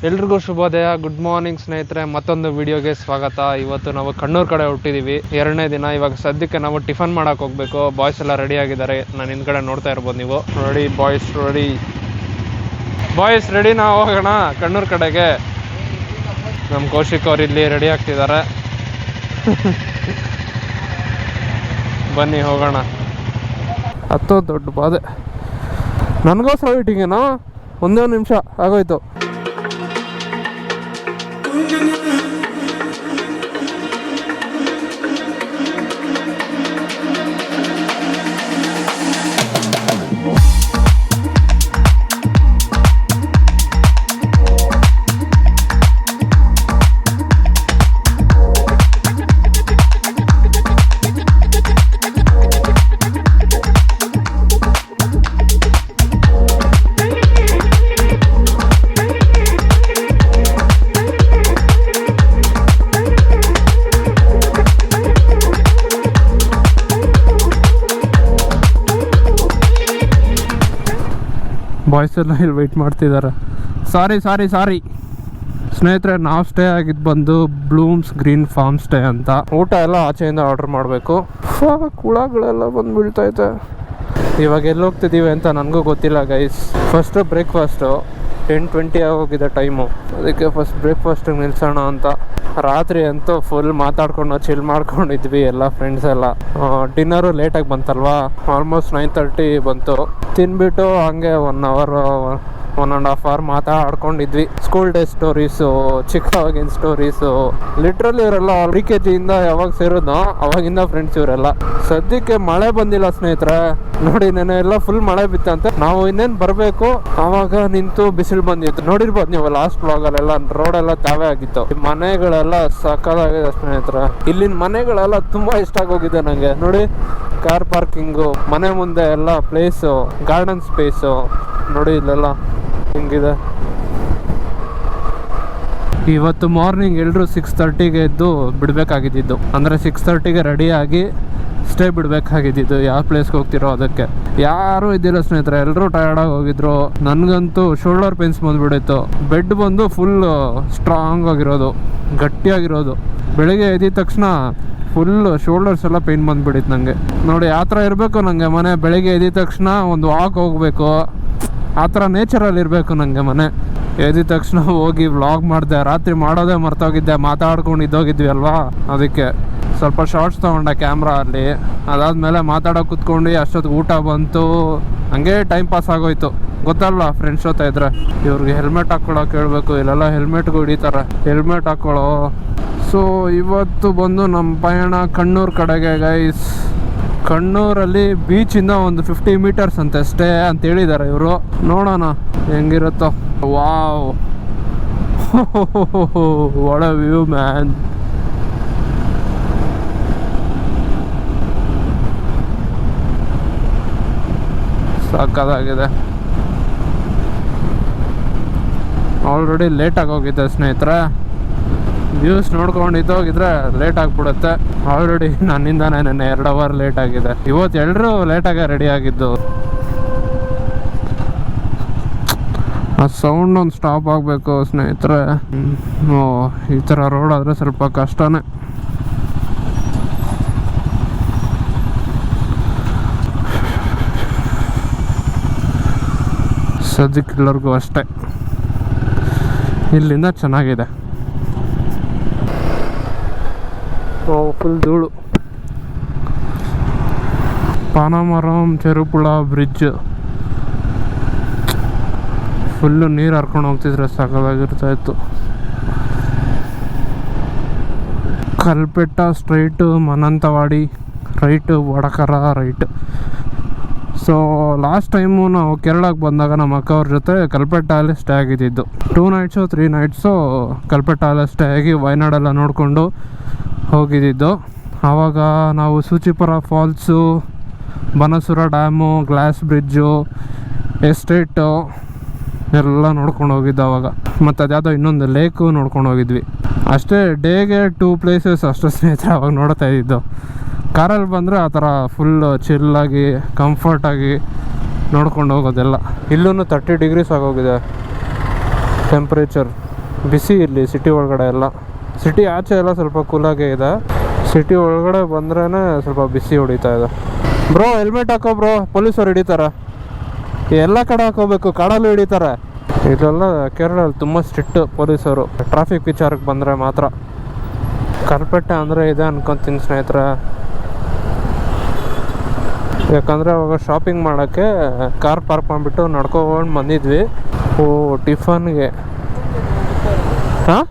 ಎಲ್ರಿಗೂ ಶುಭೋದಯ, good morning ಸ್ನೇಹಿತರೆ. ಮತ್ತೊಂದು ವಿಡಿಯೋಗೆ ಸ್ವಾಗತ. ಇವತ್ತು ನಾವು ಕಣ್ಣೂರು ಕಡೆ ಹುಟ್ಟಿದೀವಿ, 2ನೇ ದಿನ. ಇವಾಗ ಸದ್ಯಕ್ಕೆ ನಾವು ಟಿಫನ್ ಮಾಡಕ್ ಹೋಗ್ಬೇಕು. ಬಾಯ್ಸ್ ಎಲ್ಲ ರೆಡಿ ಆಗಿದ್ದಾರೆ, ನಾನು ಹಿಂದ್ಗಡೆ ನೋಡ್ತಾ ಇರ್ಬೋದು ನೀವು. ರೆಡಿ ಬಾಯ್ಸ್, ರೆಡಿ ನಾವು ಹೋಗೋಣ ಕಣ್ಣೂರು ಕಡೆಗೆ. ನಮ್ಮ ಕೌಶಿಕ್ ಅವ್ರು ಇಲ್ಲಿ ರೆಡಿ ಆಗ್ತಿದ್ದಾರೆ. ಬನ್ನಿ ಹೋಗೋಣ. ದೊಡ್ಡ ಬಾಧೆ ನನಗೋಸ್ಕರ ವೇಟಿಂಗೇನೋ, ಒಂದೇ ನಿಮಿಷ ಆಗೋಯ್ತು. ಬಾಯ್ಸ್ ಎಲ್ಲ ಇಲ್ಲಿ ವೆಯ್ಟ್ ಮಾಡ್ತಿದ್ದಾರೆ. ಸಾರಿ ಸ್ನೇಹಿತರೆ, ನಾವು ಸ್ಟೇ ಆಗಿದ್ದು ಬಂದು ಬ್ಲೂಮ್ಸ್ ಗ್ರೀನ್ ಫಾರ್ಮ್ ಸ್ಟೇ ಅಂತ. ಊಟ ಎಲ್ಲ ಆಚೆಯಿಂದ ಆರ್ಡರ್ ಮಾಡಬೇಕು. ಹುಳಗಳೆಲ್ಲ ಬಂದು ಬೀಳ್ತೈತೆ. ಇವಾಗ ಎಲ್ಲಿ ಹೋಗ್ತಿದ್ದೀವಿ ಅಂತ ನನಗೂ ಗೊತ್ತಿಲ್ಲ ಗೈಸ್. ಫಸ್ಟು ಬ್ರೇಕ್ಫಾಸ್ಟು 10:20 ಆಗೋಗಿದೆ ಟೈಮು, ಅದಕ್ಕೆ ಫಸ್ಟ್ ಬ್ರೇಕ್ಫಾಸ್ಟಿಗೆ ನಿಲ್ಸೋಣ ಅಂತ. ರಾತ್ರಿ ಅಂತೂ ಫುಲ್ ಮಾತಾಡ್ಕೊಂಡು ಚಿಲ್ ಮಾಡ್ಕೊಂಡಿದ್ವಿ ಎಲ್ಲ ಫ್ರೆಂಡ್ಸ್ ಎಲ್ಲ. ಡಿನ್ನರು ಲೇಟಾಗಿ ಬಂತಲ್ವಾ, ಆಲ್ಮೋಸ್ಟ್ 9:30 ಬಂತು. ತಿನ್ಬಿಟ್ಟು ಹಂಗೆ 1 hour 1.5 hour ಮಾತಾಡ್ಕೊಂಡಿದ್ವಿ. ಸ್ಕೂಲ್ ಡೇ ಸ್ಟೋರೀಸು, ಚಿಕ್ಕವಾಗಿನ ಸ್ಟೋರೀಸು. ಲಿಟ್ರಲಿ ಇವರೆಲ್ಲ LKG ಇಂದ ಯಾವಾಗ ಸೇರೋದು ಅವಾಗಿಂದ ಫ್ರೆಂಡ್ಸ್ ಇವರೆಲ್ಲ. ಸದ್ಯಕ್ಕೆ ಮಳೆ ಬಂದಿಲ್ಲ ಸ್ನೇಹಿತರೆ, ನೋಡಿ ನೆನೆ ಎಲ್ಲ ಫುಲ್ ಮಳೆ ಬಿತ್ತಂತೆ. ನಾವು ಇನ್ನೇನು ಬರಬೇಕು ಆವಾಗ ನಿಂತು ಬಿಸಿಲು ಬಂದಿತ್ತು. ನೋಡಿರ್ಬೋದು ನೀವು ಲಾಸ್ಟ್ ವ್ಲಾಗಲ್ಲೆಲ್ಲ, ರೋಡೆಲ್ಲ ತಾವೇ ಆಗಿತ್ತು. ಮನೆಗಳೆಲ್ಲ ಸಕ್ಕತ್ತಾಗಿದೆ ಸ್ನೇಹಿತರೆ. ಇಲ್ಲಿನ ಮನೆಗಳೆಲ್ಲ ತುಂಬಾ ಇಷ್ಟ ಆಗೋಗಿದೆ ನನಗೆ. ನೋಡಿ, ಕಾರ್ ಪಾರ್ಕಿಂಗು, ಮನೆ ಮುಂದೆ ಎಲ್ಲ ಪ್ಲೇಸು, ಗಾರ್ಡನ್ ಸ್ಪೇಸು ನೋಡಿ ಇಲ್ಲೆಲ್ಲ ಹಿಂಗಿದೆ. ಇವತ್ತು ಮಾರ್ನಿಂಗ್ ಎಲ್ಲರೂ 6:30ಗೆ ಎದ್ದು ಬಿಡಬೇಕಾಗಿದ್ದು, ಅಂದರೆ 6:30ಗೆ ರೆಡಿಯಾಗಿ ಸ್ಟೇ ಬಿಡಬೇಕಾಗಿದ್ದು. ಯಾವ ಪ್ಲೇಸ್ಗೆ ಹೋಗ್ತಿರೋ ಅದಕ್ಕೆ ಯಾರೂ ಇದ್ದಿಲ್ಲ ಸ್ನೇಹಿತರೆ, ಎಲ್ಲರೂ ಟಯರ್ಡಾಗಿ ಹೋಗಿದ್ರು. ನನಗಂತೂ ಶೋಲ್ಡರ್ ಪೇನ್ಸ್ ಬಂದುಬಿಟ್ಟಿತ್ತು. ಬೆಡ್ ಬಂದು ಫುಲ್ ಸ್ಟ್ರಾಂಗ್ ಆಗಿರೋದು, ಗಟ್ಟಿಯಾಗಿರೋದು. ಬೆಳಿಗ್ಗೆ ಎದ್ದಿದ ತಕ್ಷಣ ಫುಲ್ ಶೋಲ್ಡರ್ಸ್ ಎಲ್ಲ ಪೇನ್ ಬಂದುಬಿಟ್ಟಿತ್ತು ನನಗೆ. ನೋಡಿ ಆ ಥರ ಇರಬೇಕು ನನಗೆ ಮನೆ. ಬೆಳಿಗ್ಗೆ ಎದ್ದಿದ ತಕ್ಷಣ ಒಂದು ವಾಕ್ ಹೋಗಬೇಕು, ಆ ಥರ ನೇಚರಲ್ಲಿ ಇರಬೇಕು ನನಗೆ ಮನೆ. ಎದ್ದಿದ ತಕ್ಷಣ ಹೋಗಿ ವ್ಲಾಗ್ ಮಾಡಿದೆ. ರಾತ್ರಿ ಮಾಡೋದೇ ಮರ್ತೋಗಿದ್ದೆ, ಮಾತಾಡ್ಕೊಂಡು ಇದ್ದೋಗಿದ್ವಿ ಅಲ್ವಾ, ಅದಕ್ಕೆ ಸ್ವಲ್ಪ ಶಾರ್ಟ್ಸ್ ತೊಗೊಂಡೆ ಕ್ಯಾಮ್ರಾ ಅಲ್ಲಿ. ಅದಾದಮೇಲೆ ಮಾತಾಡೋಕೆ ಕೂತ್ಕೊಂಡು ಅಷ್ಟೊತ್ತು ಊಟ ಬಂತು, ಹಂಗೆ ಟೈಮ್ ಪಾಸ್ ಆಗೋಯ್ತು. ಗೊತ್ತಲ್ವಾ ಫ್ರೆಂಡ್ಸ್ ಜೊತೆ ಇದ್ರೆ. ಇವ್ರಿಗೆ ಹೆಲ್ಮೆಟ್ ಹಾಕ್ಕೊಳ್ಳೋಕೆ ಹೇಳ್ಬೇಕು, ಇಲ್ಲೆಲ್ಲ ಹೆಲ್ಮೆಟ್ಗೂ ಹಿಡಿತಾರೆ. ಹೆಲ್ಮೆಟ್ ಹಾಕ್ಕೊಳ್ಳೋ. ಸೊ ಇವತ್ತು ಬಂದು ನಮ್ಮ ಪಯಣ ಕಣ್ಣೂರು ಕಡೆಗೆ ಗೈಸ್. ಕಣ್ಣೂರಲ್ಲಿ ಬೀಚಿಂದ ಒಂದು 50 meters ಅಂತೆ ಸ್ಟೇ ಅಂತ ಹೇಳಿದ್ದಾರೆ ಇವರು. ನೋಡೋಣ ಹೆಂಗಿರುತ್ತೋ. Wow, what a view man. ಸಾಕಾಗಿದೆ. ಆಲ್ರೆಡಿ ಲೇಟಾಗಿ ಹೋಗಿದೆ ಸ್ನೇಹಿತರೆ. ವ್ಯೂಸ್ ನೋಡ್ಕೊಂಡು ಇದ್ದೋಗಿದ್ರೆ ಲೇಟ್ ಆಗಿಬಿಡುತ್ತೆ. ಆಲ್ರೆಡಿ ನನ್ನಿಂದಾನೇ ನೆನ್ನೆ 2 hour ಲೇಟ್ ಆಗಿದೆ. ಇವತ್ತು ಎಲ್ಲರೂ ಲೇಟಾಗೆ ರೆಡಿ ಆಗಿದ್ದು. ಆ ಸೌಂಡ್ ಒಂದು ಸ್ಟಾಪ್ ಆಗಬೇಕು ಸ್ನೇಹಿತರೆ. ಈ ಥರ ರೋಡ್ ಆದರೆ ಸ್ವಲ್ಪ ಕಷ್ಟನೇ. ಸದ್ಯಕ್ಕೆ ಎಲ್ಲರಿಗೂ ಅಷ್ಟೇ. ಇಲ್ಲಿಂದ ಚೆನ್ನಾಗಿದೆ. ಫುಲ್ ಧೂಳು. ಪಾನಮರಂ ಚೆರುಪುಳ ಬ್ರಿಡ್ಜ್ ಫುಲ್ಲು ನೀರು ಹರ್ಕೊಂಡು ಹೋಗ್ತಿದ್ರೆ ಸಾಕಾಗಿರ್ತಾ ಇತ್ತು. Kalpetta straight, Mananthavady right, Vadakara right. So last time ನಾವು ಕೇರಳಕ್ಕೆ ಬಂದಾಗ ನಮ್ಮ ಅಕ್ಕವ್ರ ಜೊತೆ ಕಲ್ಪೆಟ್ಟಲ್ಲಿ ಸ್ಟೇ ಆಗಿದ್ದು. 2 nights 3 nights ಕಲ್ಪೆಟ್ಟಲ್ಲೇ ಸ್ಟೇ ಆಗಿ ವಯನಾಡೆಲ್ಲ ನೋಡಿಕೊಂಡು ಹೋಗಿದ್ದು. ಆವಾಗ ನಾವು Soochipara falls, Banasura dam, glass bridge, estate ಎಲ್ಲ ನೋಡ್ಕೊಂಡು ಹೋಗಿದ್ದು ಅವಾಗ. ಮತ್ತು ಅದ್ಯಾವುದೋ ಇನ್ನೊಂದು ಲೇಕು ನೋಡ್ಕೊಂಡು ಹೋಗಿದ್ವಿ ಅಷ್ಟೇ. ಡೇಗೆ 2 places ಅಷ್ಟೇ ಸ್ನೇಹಿತರೆ ಅವಾಗ ನೋಡ್ತಾ ಇದ್ದಿದ್ದು. ಕಾರಲ್ಲಿ ಬಂದರೆ ಆ ಥರ ಫುಲ್ ಚಿಲ್ಲಾಗಿ ಕಂಫರ್ಟಾಗಿ ನೋಡ್ಕೊಂಡು ಹೋಗೋದೆಲ್ಲ. ಇಲ್ಲೂ 30 degrees ಆಗೋಗಿದೆ ಟೆಂಪ್ರೇಚರ್. ಬಿಸಿ ಇಲ್ಲಿ ಸಿಟಿ ಒಳಗಡೆ ಎಲ್ಲ. ಸಿಟಿ ಆಚೆ ಎಲ್ಲ ಸ್ವಲ್ಪ ಕೂಲಾಗೇ ಇದೆ, ಸಿಟಿ ಒಳಗಡೆ ಬಂದ್ರೇ ಸ್ವಲ್ಪ ಬಿಸಿ ಹೊಡಿತಾ ಇದೆ. ಬ್ರೋ ಹೆಲ್ಮೆಟ್ ಹಾಕೋ ಬ್ರೋ, ಪೊಲೀಸರು ಹಿಡಿತಾರೆ. ಎಲ್ಲ ಕಡೆ ಹಾಕೋಬೇಕು, ಕಾಡಲ್ಲೂ ಹಿಡಿತಾರೆ. ಇದೆಲ್ಲ ಕೇರಳದಲ್ಲಿ ತುಂಬ ಸ್ಟ್ರಿಕ್ಟ್ ಪೊಲೀಸರು. ಟ್ರಾಫಿಕ್ ವಿಚಾರಕ್ಕೆ ಬಂದರೆ ಮಾತ್ರ. ಕಲ್ಪೆಟ್ಟೆ ಅಂದರೆ ಇದೆ ಅನ್ಕೊತೀನಿ ಸ್ನೇಹಿತರೆ. ಯಾಕಂದರೆ ಅವಾಗ ಶಾಪಿಂಗ್ ಮಾಡೋಕ್ಕೆ ಕಾರ್ ಪಾರ್ಕ್ ಮಾಡಿಬಿಟ್ಟು ನಡ್ಕೊಂಡು ಬಂದಿದ್ವಿ. ಓ ಟಿಫನ್ಗೆ ಹಾಂ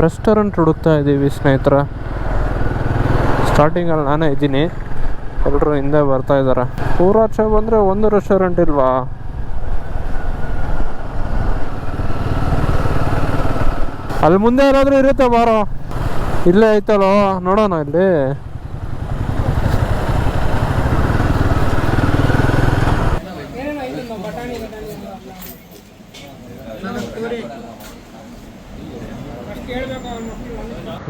ರೆಸ್ಟೋರೆಂಟ್ ಹುಡುಕ್ತಾ ಇದ್ದೀವಿ ಸ್ನೇಹಿತರೆ. ಸ್ಟಾರ್ಟಿಂಗಲ್ಲಿ ನಾನೇ ಇದ್ದೀನಿ, ಎಲ್ಲರೂ ಹಿಂದೆ ಬರ್ತಾ ಇದ್ದಾರೆ. ಊರಾಚೆ ಬಂದರೆ ಒಂದು ರೆಸ್ಟೋರೆಂಟ್ ಇಲ್ವಾ? ಅಲ್ಲಿ ಮುಂದೆ ಏನಾದರೂ ಇರುತ್ತೆ ಬಾರೋ. ಇಲ್ಲೇ ಐತಲ್ಲೋ, ನೋಡೋಣ ಇಲ್ಲಿ.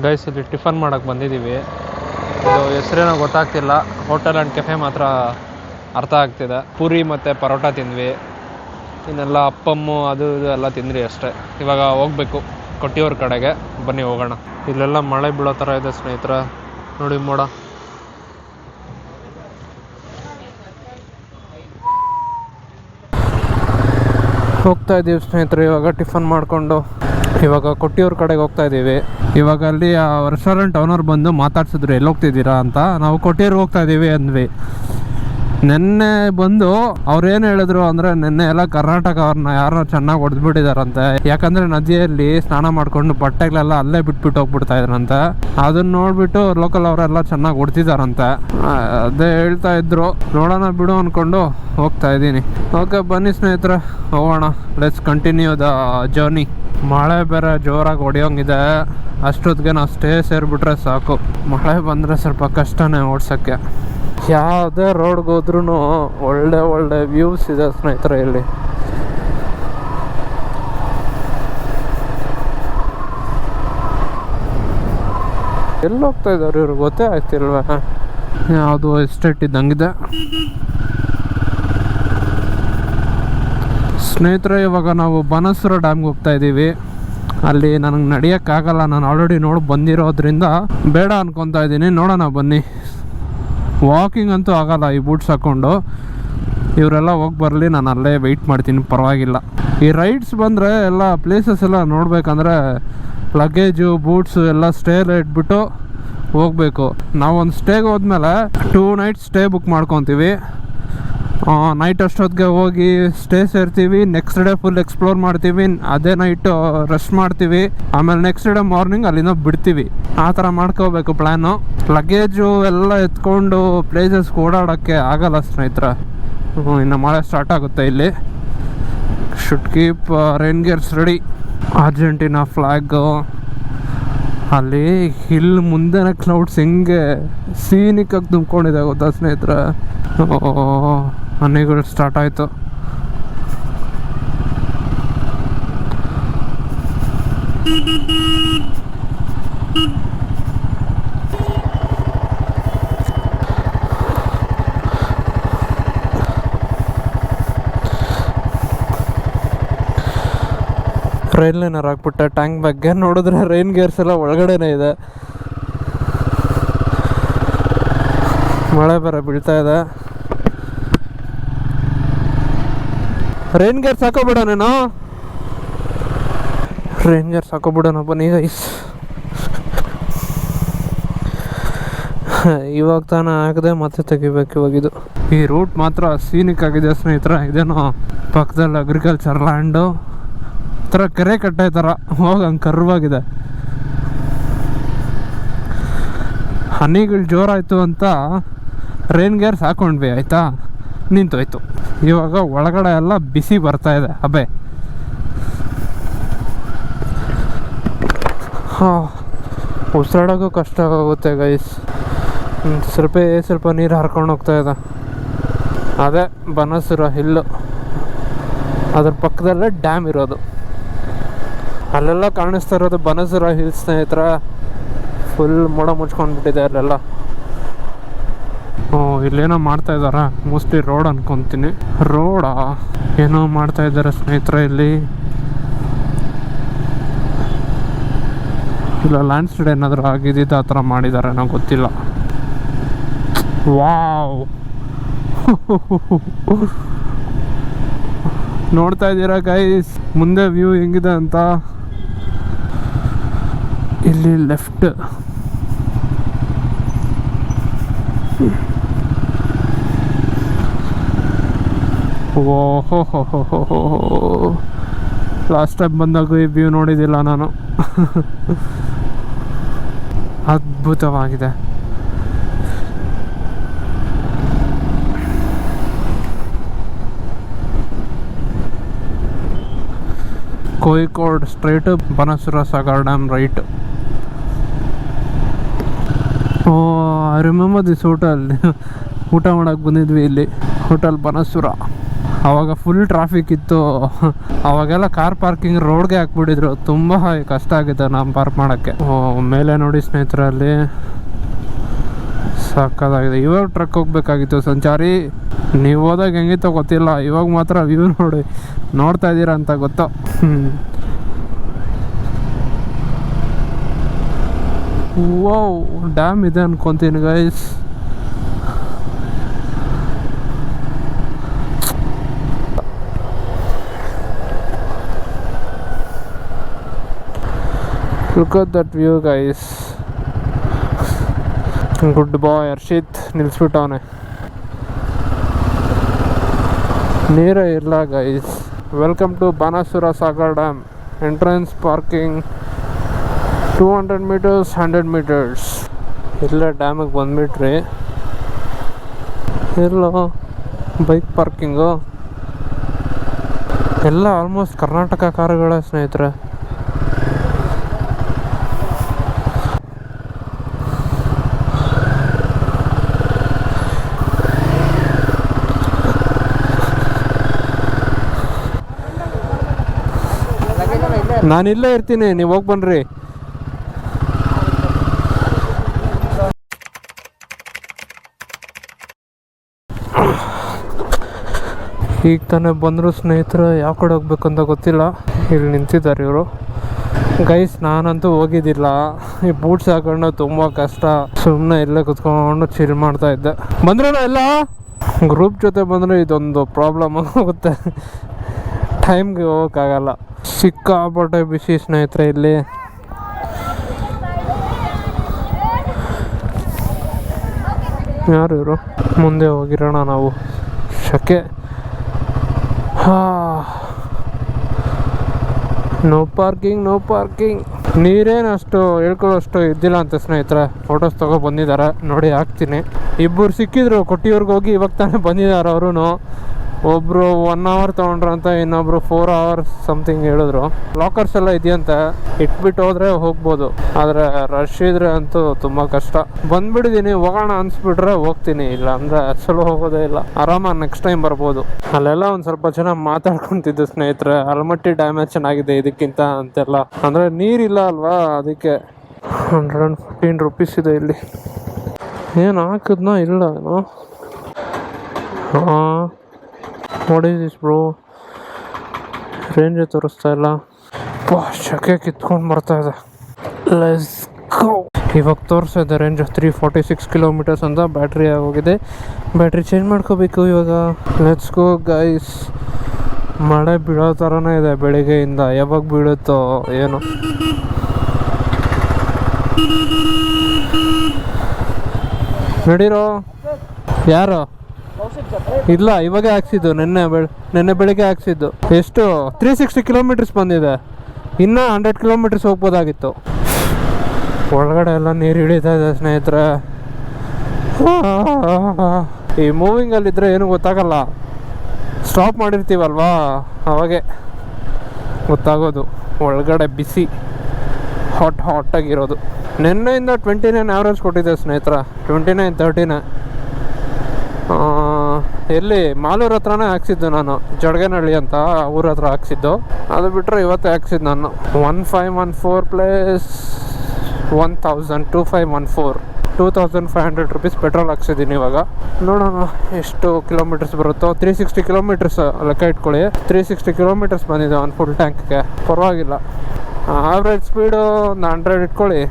ಗೈಸ್ ಇಲ್ಲಿ ಟಿಫನ್ ಮಾಡೋಕ್ಕೆ ಬಂದಿದ್ದೀವಿ. ಇದು ಹೆಸರೇನೋ ಗೊತ್ತಾಗ್ತಿಲ್ಲ. ಹೋಟೆಲ್ ಆ್ಯಂಡ್ ಕೆಫೆ ಮಾತ್ರ ಅರ್ಥ ಆಗ್ತಿದೆ. ಪೂರಿ ಮತ್ತು ಪರೋಟ ತಿಂದ್ವಿ, ಇನ್ನೆಲ್ಲ ಅಪ್ಪಮ್ಮು ಅದು ಇದು ಎಲ್ಲ ತಿಂದ್ರಿ ಅಷ್ಟೇ. ಇವಾಗ ಹೋಗ್ಬೇಕು ಕೊಟ್ಟಿಯೂರು ಕಡೆಗೆ. ಬನ್ನಿ ಹೋಗೋಣ. ಇಲ್ಲೆಲ್ಲ ಮಳೆ ಬೀಳೋ ಥರ ಇದೆ ಸ್ನೇಹಿತರೆ, ನೋಡಿ ಮೋಡ. ಹೋಗ್ತಾ ಇದ್ದೀವಿ ಸ್ನೇಹಿತರೆ ಇವಾಗ ಟಿಫನ್ ಮಾಡಿಕೊಂಡು. ಇವಾಗ ಕೊಟ್ಟಿಯೂರು ಕಡೆಗೆ ಹೋಗ್ತಾ ಇದ್ದೀವಿ. ಇವಾಗ ಅಲ್ಲಿ ಆ ರೆಸ್ಟೋರೆಂಟ್ ಓನರ್ ಬಂದು ಮಾತಾಡ್ಸಿದ್ರು ಎಲ್ಲಿ ಹೋಗ್ತಿದ್ದೀರಾ ಅಂತ. ನಾವು ಕೊಟ್ಟಿಯೂರು ಹೋಗ್ತಾ ಇದ್ದೀವಿ ಅಂದ್ವಿ. ನೆನ್ನೆ ಬಂದು ಅವ್ರು ಏನು ಹೇಳಿದ್ರು ಅಂದರೆ, ನೆನ್ನೆ ಎಲ್ಲ ಕರ್ನಾಟಕ ಅವ್ರನ್ನ ಯಾರೋ ಚೆನ್ನಾಗಿ ಹೊಡೆದ್ಬಿಟ್ಟಿದಾರಂತೆ. ಯಾಕಂದರೆ ನದಿಯಲ್ಲಿ ಸ್ನಾನ ಮಾಡಿಕೊಂಡು ಬಟ್ಟೆಗಳೆಲ್ಲ ಅಲ್ಲೇ ಬಿಟ್ಬಿಟ್ಟು ಹೋಗ್ಬಿಡ್ತಾ ಇದ್ರಂತೆ. ಅದನ್ನ ನೋಡಿಬಿಟ್ಟು ಲೋಕಲ್ ಅವರೆಲ್ಲ ಚೆನ್ನಾಗಿ ಹೊಡ್ತಿದಾರಂತೆ. ಅದೇ ಹೇಳ್ತಾ ಇದ್ರು. ನೋಡೋಣ ಬಿಡು ಅಂದ್ಕೊಂಡು ಹೋಗ್ತಾ ಇದ್ದೀನಿ. ಓಕೆ ಬನ್ನಿ ಸ್ನೇಹಿತರೆ ಹೋಗೋಣ. Let's continue the journey. ಮಳೆ ಬೇರೆ ಜೋರಾಗಿ ಹೊಡೆಯೋಂಗಿದೆ. ಅಷ್ಟೊತ್ತಿಗೆ ನಾವು ಸ್ಟೇ ಸೇರಿಬಿಟ್ರೆ ಸಾಕು. ಮಳೆ ಬಂದರೆ ಸ್ವಲ್ಪ ಕಷ್ಟನೇ ಓಡ್ಸೋಕ್ಕೆ. ಯಾವುದೇ ರೋಡ್ಗೆ ಹೋದ್ರೂ ಒಳ್ಳೆ ಒಳ್ಳೆ ವ್ಯೂಸ್ ಇದೆ ಸ್ನೇಹಿತರೆ ಇಲ್ಲಿ. ಎಲ್ಲಿ ಹೋಗ್ತಾ ಇದ್ದಾರೆ ಇವ್ರಿಗೆ ಗೊತ್ತೇ ಆಗ್ತಿಲ್ವ. ಯಾವುದು ಎಸ್ಟೇಟ್ ಇದ್ದಂಗಿದೆ ಸ್ನೇಹಿತರೆ. ಇವಾಗ ನಾವು ಬಾಣಸೂರ ಡ್ಯಾಮ್ಗೆ ಹೋಗ್ತಾ ಇದ್ದೀವಿ. ಅಲ್ಲಿ ನನಗೆ ನಡೆಯೋಕ್ಕಾಗಲ್ಲ, ನಾನು ಆಲ್ರೆಡಿ ನೋಡಿ ಬಂದಿರೋದ್ರಿಂದ ಬೇಡ ಅನ್ಕೊತಾ ಇದ್ದೀನಿ. ನೋಡೋಣ ಬನ್ನಿ. ವಾಕಿಂಗ್ ಅಂತೂ ಆಗಲ್ಲ ಈ ಬೂಟ್ಸ್ ಹಾಕ್ಕೊಂಡು. ಇವರೆಲ್ಲ ಹೋಗಿ ಬರಲಿ, ನಾನು ಅಲ್ಲೇ ವೆಯ್ಟ್ ಮಾಡ್ತೀನಿ, ಪರವಾಗಿಲ್ಲ. ಈ ರೈಡ್ಸ್ ಬಂದರೆ ಎಲ್ಲ ಪ್ಲೇಸಸ್ ಎಲ್ಲ ನೋಡಬೇಕಂದ್ರೆ ಲಗೇಜು ಬೂಟ್ಸು ಎಲ್ಲ ಸ್ಟೇಲಿ ಇಟ್ಬಿಟ್ಟು ಹೋಗಬೇಕು. ನಾವೊಂದು ಸ್ಟೇಗೆ ಹೋದ್ಮೇಲೆ 2 ನೈಟ್ಸ್ ಸ್ಟೇ ಬುಕ್ ಮಾಡ್ಕೊತೀವಿ. ನೈಟ್ ಅಷ್ಟೊತ್ತಿಗೆ ಹೋಗಿ ಸ್ಟೇ ಸೇರ್ತೀವಿ. ನೆಕ್ಸ್ಟ್ ಡೇ ಫುಲ್ ಎಕ್ಸ್ಪ್ಲೋರ್ ಮಾಡ್ತೀವಿ. ಅದೇ ನೈಟು ರೆಸ್ಟ್ ಮಾಡ್ತೀವಿ. ಆಮೇಲೆ ನೆಕ್ಸ್ಟ್ ಡೇ ಮಾರ್ನಿಂಗ್ ಅಲ್ಲಿಂದ ಬಿಡ್ತೀವಿ. ಆ ಥರ ಮಾಡ್ಕೋಬೇಕು ಪ್ಲ್ಯಾನು. ಲಗೇಜು ಎಲ್ಲ ಎತ್ಕೊಂಡು ಪ್ಲೇಸಸ್ಗೆ ಓಡಾಡೋಕ್ಕೆ ಆಗಲ್ಲ ಸ್ನೇಹಿತರೆ. ಇನ್ನು ಮಳೆ ಸ್ಟಾರ್ಟ್ ಆಗುತ್ತೆ ಇಲ್ಲಿ. Should keep rain gears ready. Argentina flag ಅಲ್ಲಿ ಹಿಲ್ ಮುಂದೆನೇ ಕ್ಲೌಡ್ಸ್ ಹೆಂಗೆ ಸೀನಿಕ್ಕಾಗಿ ತುಂಬ್ಕೊಂಡಿದೆ ಗೊತ್ತಾ ಸ್ನೇಹಿತರೆ. ಹನಿಗಳು ಸ್ಟಾರ್ಟ್ ಆಯಿತು. ರೈನ್ ಲೈನರ್ ಹಾಕ್ಬಿಟ್ಟೆ ಟ್ಯಾಂಕ್ ಬಗ್ಗೆ. ನೋಡಿದ್ರೆ ರೈನ್ ಗೇರ್ಸ್ ಎಲ್ಲ ಒಳಗಡೆನೇ ಇದೆ. ಮಳೆ ಬೇರೆ ಬೀಳ್ತಾ ಇದೆ. ರೈನ್ ಗೇರ್ಸ್ ಹಾಕೋಬಿಡ ನೀನು. ರೈನ್ ಗೇರ್ಸ್ ಹಾಕೋಬಿಡೋಣ ಬನ್ನಿ ಗೈಸ್. ಇವಾಗ ತಾನೇ ಆಗದೆ ಮತ್ತೆ ತೆಗಿಬೇಕು ಇವಾಗಿದು. ಈ ರೂಟ್ ಮಾತ್ರ ಸೀನಿಕ್ ಆಗಿದೆ ಸ್ನೇಹಿತರೆ. ಇದೇನೋ ಪಕ್ಕದಲ್ಲಿ ಅಗ್ರಿಕಲ್ಚರ್ ಲ್ಯಾಂಡು ಥರ ಕೆರೆ ಕಟ್ಟೆ ಥರ ಹೋಗಂಗೆ ಕರ್ವಾಗಿದೆ. ಹನಿಗಳು ಜೋರಾಯಿತು ಅಂತ ರೈನ್ ಗೇರ್ಸ್ ಹಾಕೊಂಡ್ವಿ, ಆಯಿತಾ, ನಿಂತೋಯ್ತು. ಇವಾಗ ಒಳಗಡೆ ಎಲ್ಲ ಬಿಸಿ ಬರ್ತಾ ಇದೆ ಹಬೆ. ಉಸಿರಾಡೋಕ್ಕೂ ಕಷ್ಟ ಆಗುತ್ತೆ ಗೈಸ್. ಸ್ವಲ್ಪ ನೀರು ಹರ್ಕೊಂಡು ಹೋಗ್ತಾ ಇದೆ. ಅದೇ ಬಾಣಸೂರ ಹಿಲ್ಲು, ಅದ್ರ ಪಕ್ಕದಲ್ಲೇ ಡ್ಯಾಮ್ ಇರೋದು. ಅಲ್ಲೆಲ್ಲ ಕಾಣಿಸ್ತಾ ಇರೋದು ಬಾಣಸೂರ ಹಿಲ್ಸ್ ಸ್ನೇಹಿತರ. ಫುಲ್ ಮೋಡ ಮುಚ್ಕೊಂಡ್ಬಿಟ್ಟಿದೆ ಅಲ್ಲೆಲ್ಲ. ಇಲ್ಲೇನೋ ಮಾಡ್ತಾ ಇದ್ದಾರ, ಮೋಸ್ಟ್ಲಿ ರೋಡ್ ಅನ್ಕೊತೀನಿ. ರೋಡಾ ಏನೋ ಮಾಡ್ತಾ ಇದ್ದಾರೆ ಸ್ನೇಹಿತರೆ ಇಲ್ಲಿ. ಇಲ್ಲ ಲ್ಯಾಂಡ್ ಸ್ಲೈಡ್ ಏನಾದರೂ ಆಗಿದ್ದು ಆ ಥರ ಮಾಡಿದ್ದಾರೆ ನಂಗೆ ಗೊತ್ತಿಲ್ಲ. ವಾವ್ ನೋಡ್ತಾ ಇದ್ದೀರಾ ಗೈಸ್ ಮುಂದೆ ವ್ಯೂ ಹೆಂಗಿದೆ ಅಂತ. ಇಲ್ಲಿ ಲೆಫ್ಟ್ ಓಹೋ ಲಾಸ್ಟ್ ಟೈಮ್ ಬಂದಾಗ ಈ ವ್ಯೂ ನೋಡಿದ್ದಿಲ್ಲ ನಾನು. ಅದ್ಭುತವಾಗಿದೆ. Kozhikode straight, Banasura Sagar dam right. Oh I remember this hotel. ಊಟ ಮಾಡೋಕ್ಕೆ ಬಂದಿದ್ವಿ ಇಲ್ಲಿ ಹೋಟೆಲ್ ಬನಸೂರ. ಆವಾಗ ಫುಲ್ ಟ್ರಾಫಿಕ್ ಇತ್ತು. ಅವಾಗೆಲ್ಲ ಕಾರ್ ಪಾರ್ಕಿಂಗ್ ರೋಡ್ಗೆ ಹಾಕ್ಬಿಟ್ಟಿದ್ರು. ತುಂಬ ಕಷ್ಟ ಆಗಿದೆ ನಾವು ಪಾರ್ಕ್ ಮಾಡೋಕ್ಕೆ. ಮೇಲೆ ನೋಡಿ ಸ್ನೇಹಿತರಲ್ಲಿ ಸಾಕಾಗಿದೆ. ಇವಾಗ ಟ್ರಕ್ ಹೋಗ್ಬೇಕಾಗಿತ್ತು ಸಂಚಾರಿ. ನೀವು ಹೋದಾಗ ಹೆಂಗಿತ್ತೋ ಗೊತ್ತಿಲ್ಲ, ಇವಾಗ ಮಾತ್ರ ವ್ಯೂ ನೋಡಿ ನೋಡ್ತಾ ಇದ್ದೀರಾ ಅಂತ ಗೊತ್ತು. ವಾವ್ ಡ್ಯಾಮ್ ಇದೆ ಅನ್ಕೊಂತೀನಿ guys. Look at that view guys. Good boy Harshit ನಿಲ್ಸ್ಬಿಟ್ಟವನೆ. ನೀರೇ ಇಲ್ಲ guys. Welcome to Banasura Sagar dam. Entrance parking 200 meters 100 meters. ಇಲ್ಲೇ ಡ್ಯಾಮಿಗೆ ಬಂದ್ಬಿಟ್ರಿ. ಎಲ್ಲೋ ಬೈಕ್ ಪಾರ್ಕಿಂಗು ಎಲ್ಲ ಆಲ್ಮೋಸ್ಟ್ ಕರ್ನಾಟಕ ಕಾರುಗಳ ಸ್ನೇಹಿತರೆ. ನಾನಿಲ್ಲೇ ಇರ್ತೀನಿ, ನೀವು ಹೋಗಿ ಬನ್ನಿರಿ. ಈಗ ತಾನೇ ಬಂದರು ಸ್ನೇಹಿತರು. ಯಾವ ಕಡೆ ಹೋಗ್ಬೇಕು ಅಂತ ಗೊತ್ತಿಲ್ಲ. ಇಲ್ಲಿ ನಿಂತಿದ್ದಾರೆ ಇವರು ಗೈಸ್. ನಾನಂತೂ ಹೋಗಿದ್ದಿಲ್ಲ. ಈ ಬೂಟ್ಸ್ ಹಾಕೊಂಡು ತುಂಬ ಕಷ್ಟ. ಸುಮ್ಮನೆ ಇಲ್ಲೇ ಕುತ್ಕೊಂಡು ಚಿಲ್ ಮಾಡ್ತಾ ಇದ್ದೆ. ಬಂದ್ರಲ್ಲ ಎಲ್ಲ ಗ್ರೂಪ್ ಜೊತೆ ಬಂದರೆ ಇದೊಂದು ಪ್ರಾಬ್ಲಮ್ ಆಗುತ್ತೆ. ಟೈಮ್ಗೆ ಹೋಗೋಕ್ಕಾಗಲ್ಲ. ಸಿಕ್ಕಾಪಟ್ಟೆ ಬಿಸಿ ಸ್ನೇಹಿತರೆ ಇಲ್ಲಿ. ಯಾರು ಇವರು? ಮುಂದೆ ಹೋಗಿರೋಣ ನಾವು. ಶಕೆ. No parking no parking. ನೀರೇನು ಅಷ್ಟು ಹೇಳ್ಕೊಳ್ಳೋಷ್ಟು ಇದ್ದಿಲ್ಲ ಅಂತ ಸ್ನೇಹಿತರೆ. ಫೋಟೋಸ್ ತಗೋ ಬಂದಿದ್ದಾರೆ ನೋಡಿ, ಹಾಕ್ತೀನಿ. ಇಬ್ಬರು ಸಿಕ್ಕಿದ್ರು ಕೊಟ್ಟಿಯವ್ರಿಗೆ ಹೋಗಿ ಇವಾಗ ತಾನೇ ಬಂದಿದ್ದಾರೆ ಅವರು. ಒಬ್ಬರು 1 hour ತೊಗೊಂಡ್ರಂತ, ಇನ್ನೊಬ್ರು 4 hours ಸಮಥಿಂಗ್ ಹೇಳಿದ್ರು. ಲಾಕರ್ಸ್ ಎಲ್ಲ ಇದೆಯಂತೆ, ಇಟ್ಬಿಟ್ಟು ಹೋದ್ರೆ ಹೋಗ್ಬೋದು. ಆದರೆ ರಶ್ ಇದ್ರೆ ಅಂತೂ ತುಂಬ ಕಷ್ಟ. ಬಂದ್ಬಿಟ್ಟಿದ್ದೀನಿ, ಹೋಗೋಣ ಅನ್ಸ್ಬಿಟ್ರೆ ಹೋಗ್ತೀನಿ, ಇಲ್ಲ ಅಂದರೆ ಅಸಲು ಹೋಗೋದೇ ಇಲ್ಲ. ಆರಾಮಾಗಿ ನೆಕ್ಸ್ಟ್ ಟೈಮ್ ಬರ್ಬೋದು. ಅಲ್ಲೆಲ್ಲ ಒಂದು ಸ್ವಲ್ಪ ಜನ ಮಾತಾಡ್ಕೊತಿದ್ದು ಸ್ನೇಹಿತರೆ. ಆಲ್ಮಟ್ಟಿ ಡ್ಯಾಮೇಜ್ ಚೆನ್ನಾಗಿದೆ ಇದಕ್ಕಿಂತ ಅಂತೆಲ್ಲ. ಅಂದರೆ ನೀರಿಲ್ಲ ಅಲ್ವಾ, ಅದಕ್ಕೆ 115 rupees ಇದೆ ಇಲ್ಲಿ. ಏನು ಹಾಕಿದ್ನೋ ಇಲ್ಲ ಏನೋ. ಹಾಂ ವಾಟ್ ಈಸ್ ದಿಸ್ ಬ್ರೋ? ರೇಂಜೇ ತೋರಿಸ್ತಾ ಇಲ್ಲ. ಶಕೆ ಕಿತ್ಕೊಂಡು ಬರ್ತಾ ಇದೆ. Let's go. ಇವಾಗ ತೋರಿಸ್ತಾ ಇದೆ ರೇಂಜ್ 346 kilometers ಅಂತ. ಬ್ಯಾಟ್ರಿ ಆಗೋಗಿದೆ, ಬ್ಯಾಟ್ರಿ ಚೇಂಜ್ ಮಾಡ್ಕೋಬೇಕು ಇವಾಗ. Let's go guys. ಮಳೆ ಬೀಳೋ ಥರನೇ ಇದೆ ಬೆಳಿಗ್ಗೆಯಿಂದ. ಯಾವಾಗ ಬೀಳುತ್ತೋ ಏನು. ನಡೀರೋ. ಯಾರು? ಇಲ್ಲ, ಇವಾಗೆ ಹಾಕ್ಸಿದ್ದು. ನೆನ್ನೆ ಬೆಳಿಗ್ಗೆ ಹಾಕ್ಸಿದ್ದು. ಎಷ್ಟು? 360 kilometers ಬಂದಿದೆ. ಇನ್ನೂ 100 kilometers ಹೋಗ್ಬೋದಾಗಿತ್ತು. ಒಳಗಡೆ ಎಲ್ಲ ನೀರು ಹಿಡಿತಾ ಇದೆ ಸ್ನೇಹಿತರೆ. ಈ ಮೂವಿಂಗಲ್ಲಿದ್ದರೆ ಏನು ಗೊತ್ತಾಗಲ್ಲ. ಸ್ಟಾಪ್ ಮಾಡಿರ್ತೀವಲ್ವಾ, ಅವಾಗೆ ಗೊತ್ತಾಗೋದು. ಒಳಗಡೆ ಬಿಸಿ ಹಾಟಾಗಿರೋದು. ನಿನ್ನೆಯಿಂದ 29 average ಕೊಟ್ಟಿದ್ದೆ ಸ್ನೇಹಿತರೆ. 29, 39. ಎಲ್ಲಿ ಮಾಲೂರು ಹತ್ರನೇ ಹಾಕ್ಸಿದ್ದು ನಾನು. ಜಡ್ಗನಹಳ್ಳಿ ಅಂತ ಊರ ಹತ್ರ ಹಾಕ್ಸಿದ್ದು. ಅದು ಬಿಟ್ಟರೆ ಇವತ್ತೇ ಹಾಕ್ಸಿದ್ದು ನಾನು. 1514 ಪ್ಲಸ್ 1000 2514 2500 rupees ಪೆಟ್ರೋಲ್ ಹಾಕ್ಸಿದ್ದೀನಿ ಇವಾಗ. ನೋಡೋಣ ಎಷ್ಟು ಕಿಲೋಮೀಟರ್ಸ್ ಬರುತ್ತೋ. 360 kilometers ಲೆಕ್ಕ ಇಟ್ಕೊಳ್ಳಿ. 360 kilometers ಬಂದಿದೆ ಒಂದು ಫುಲ್ ಟ್ಯಾಂಕ್ಗೆ. ಪರವಾಗಿಲ್ಲ. ಆವ್ರೇಜ್ ಸ್ಪೀಡು ಒಂದು 100 ಇಟ್ಕೊಳ್ಳಿ.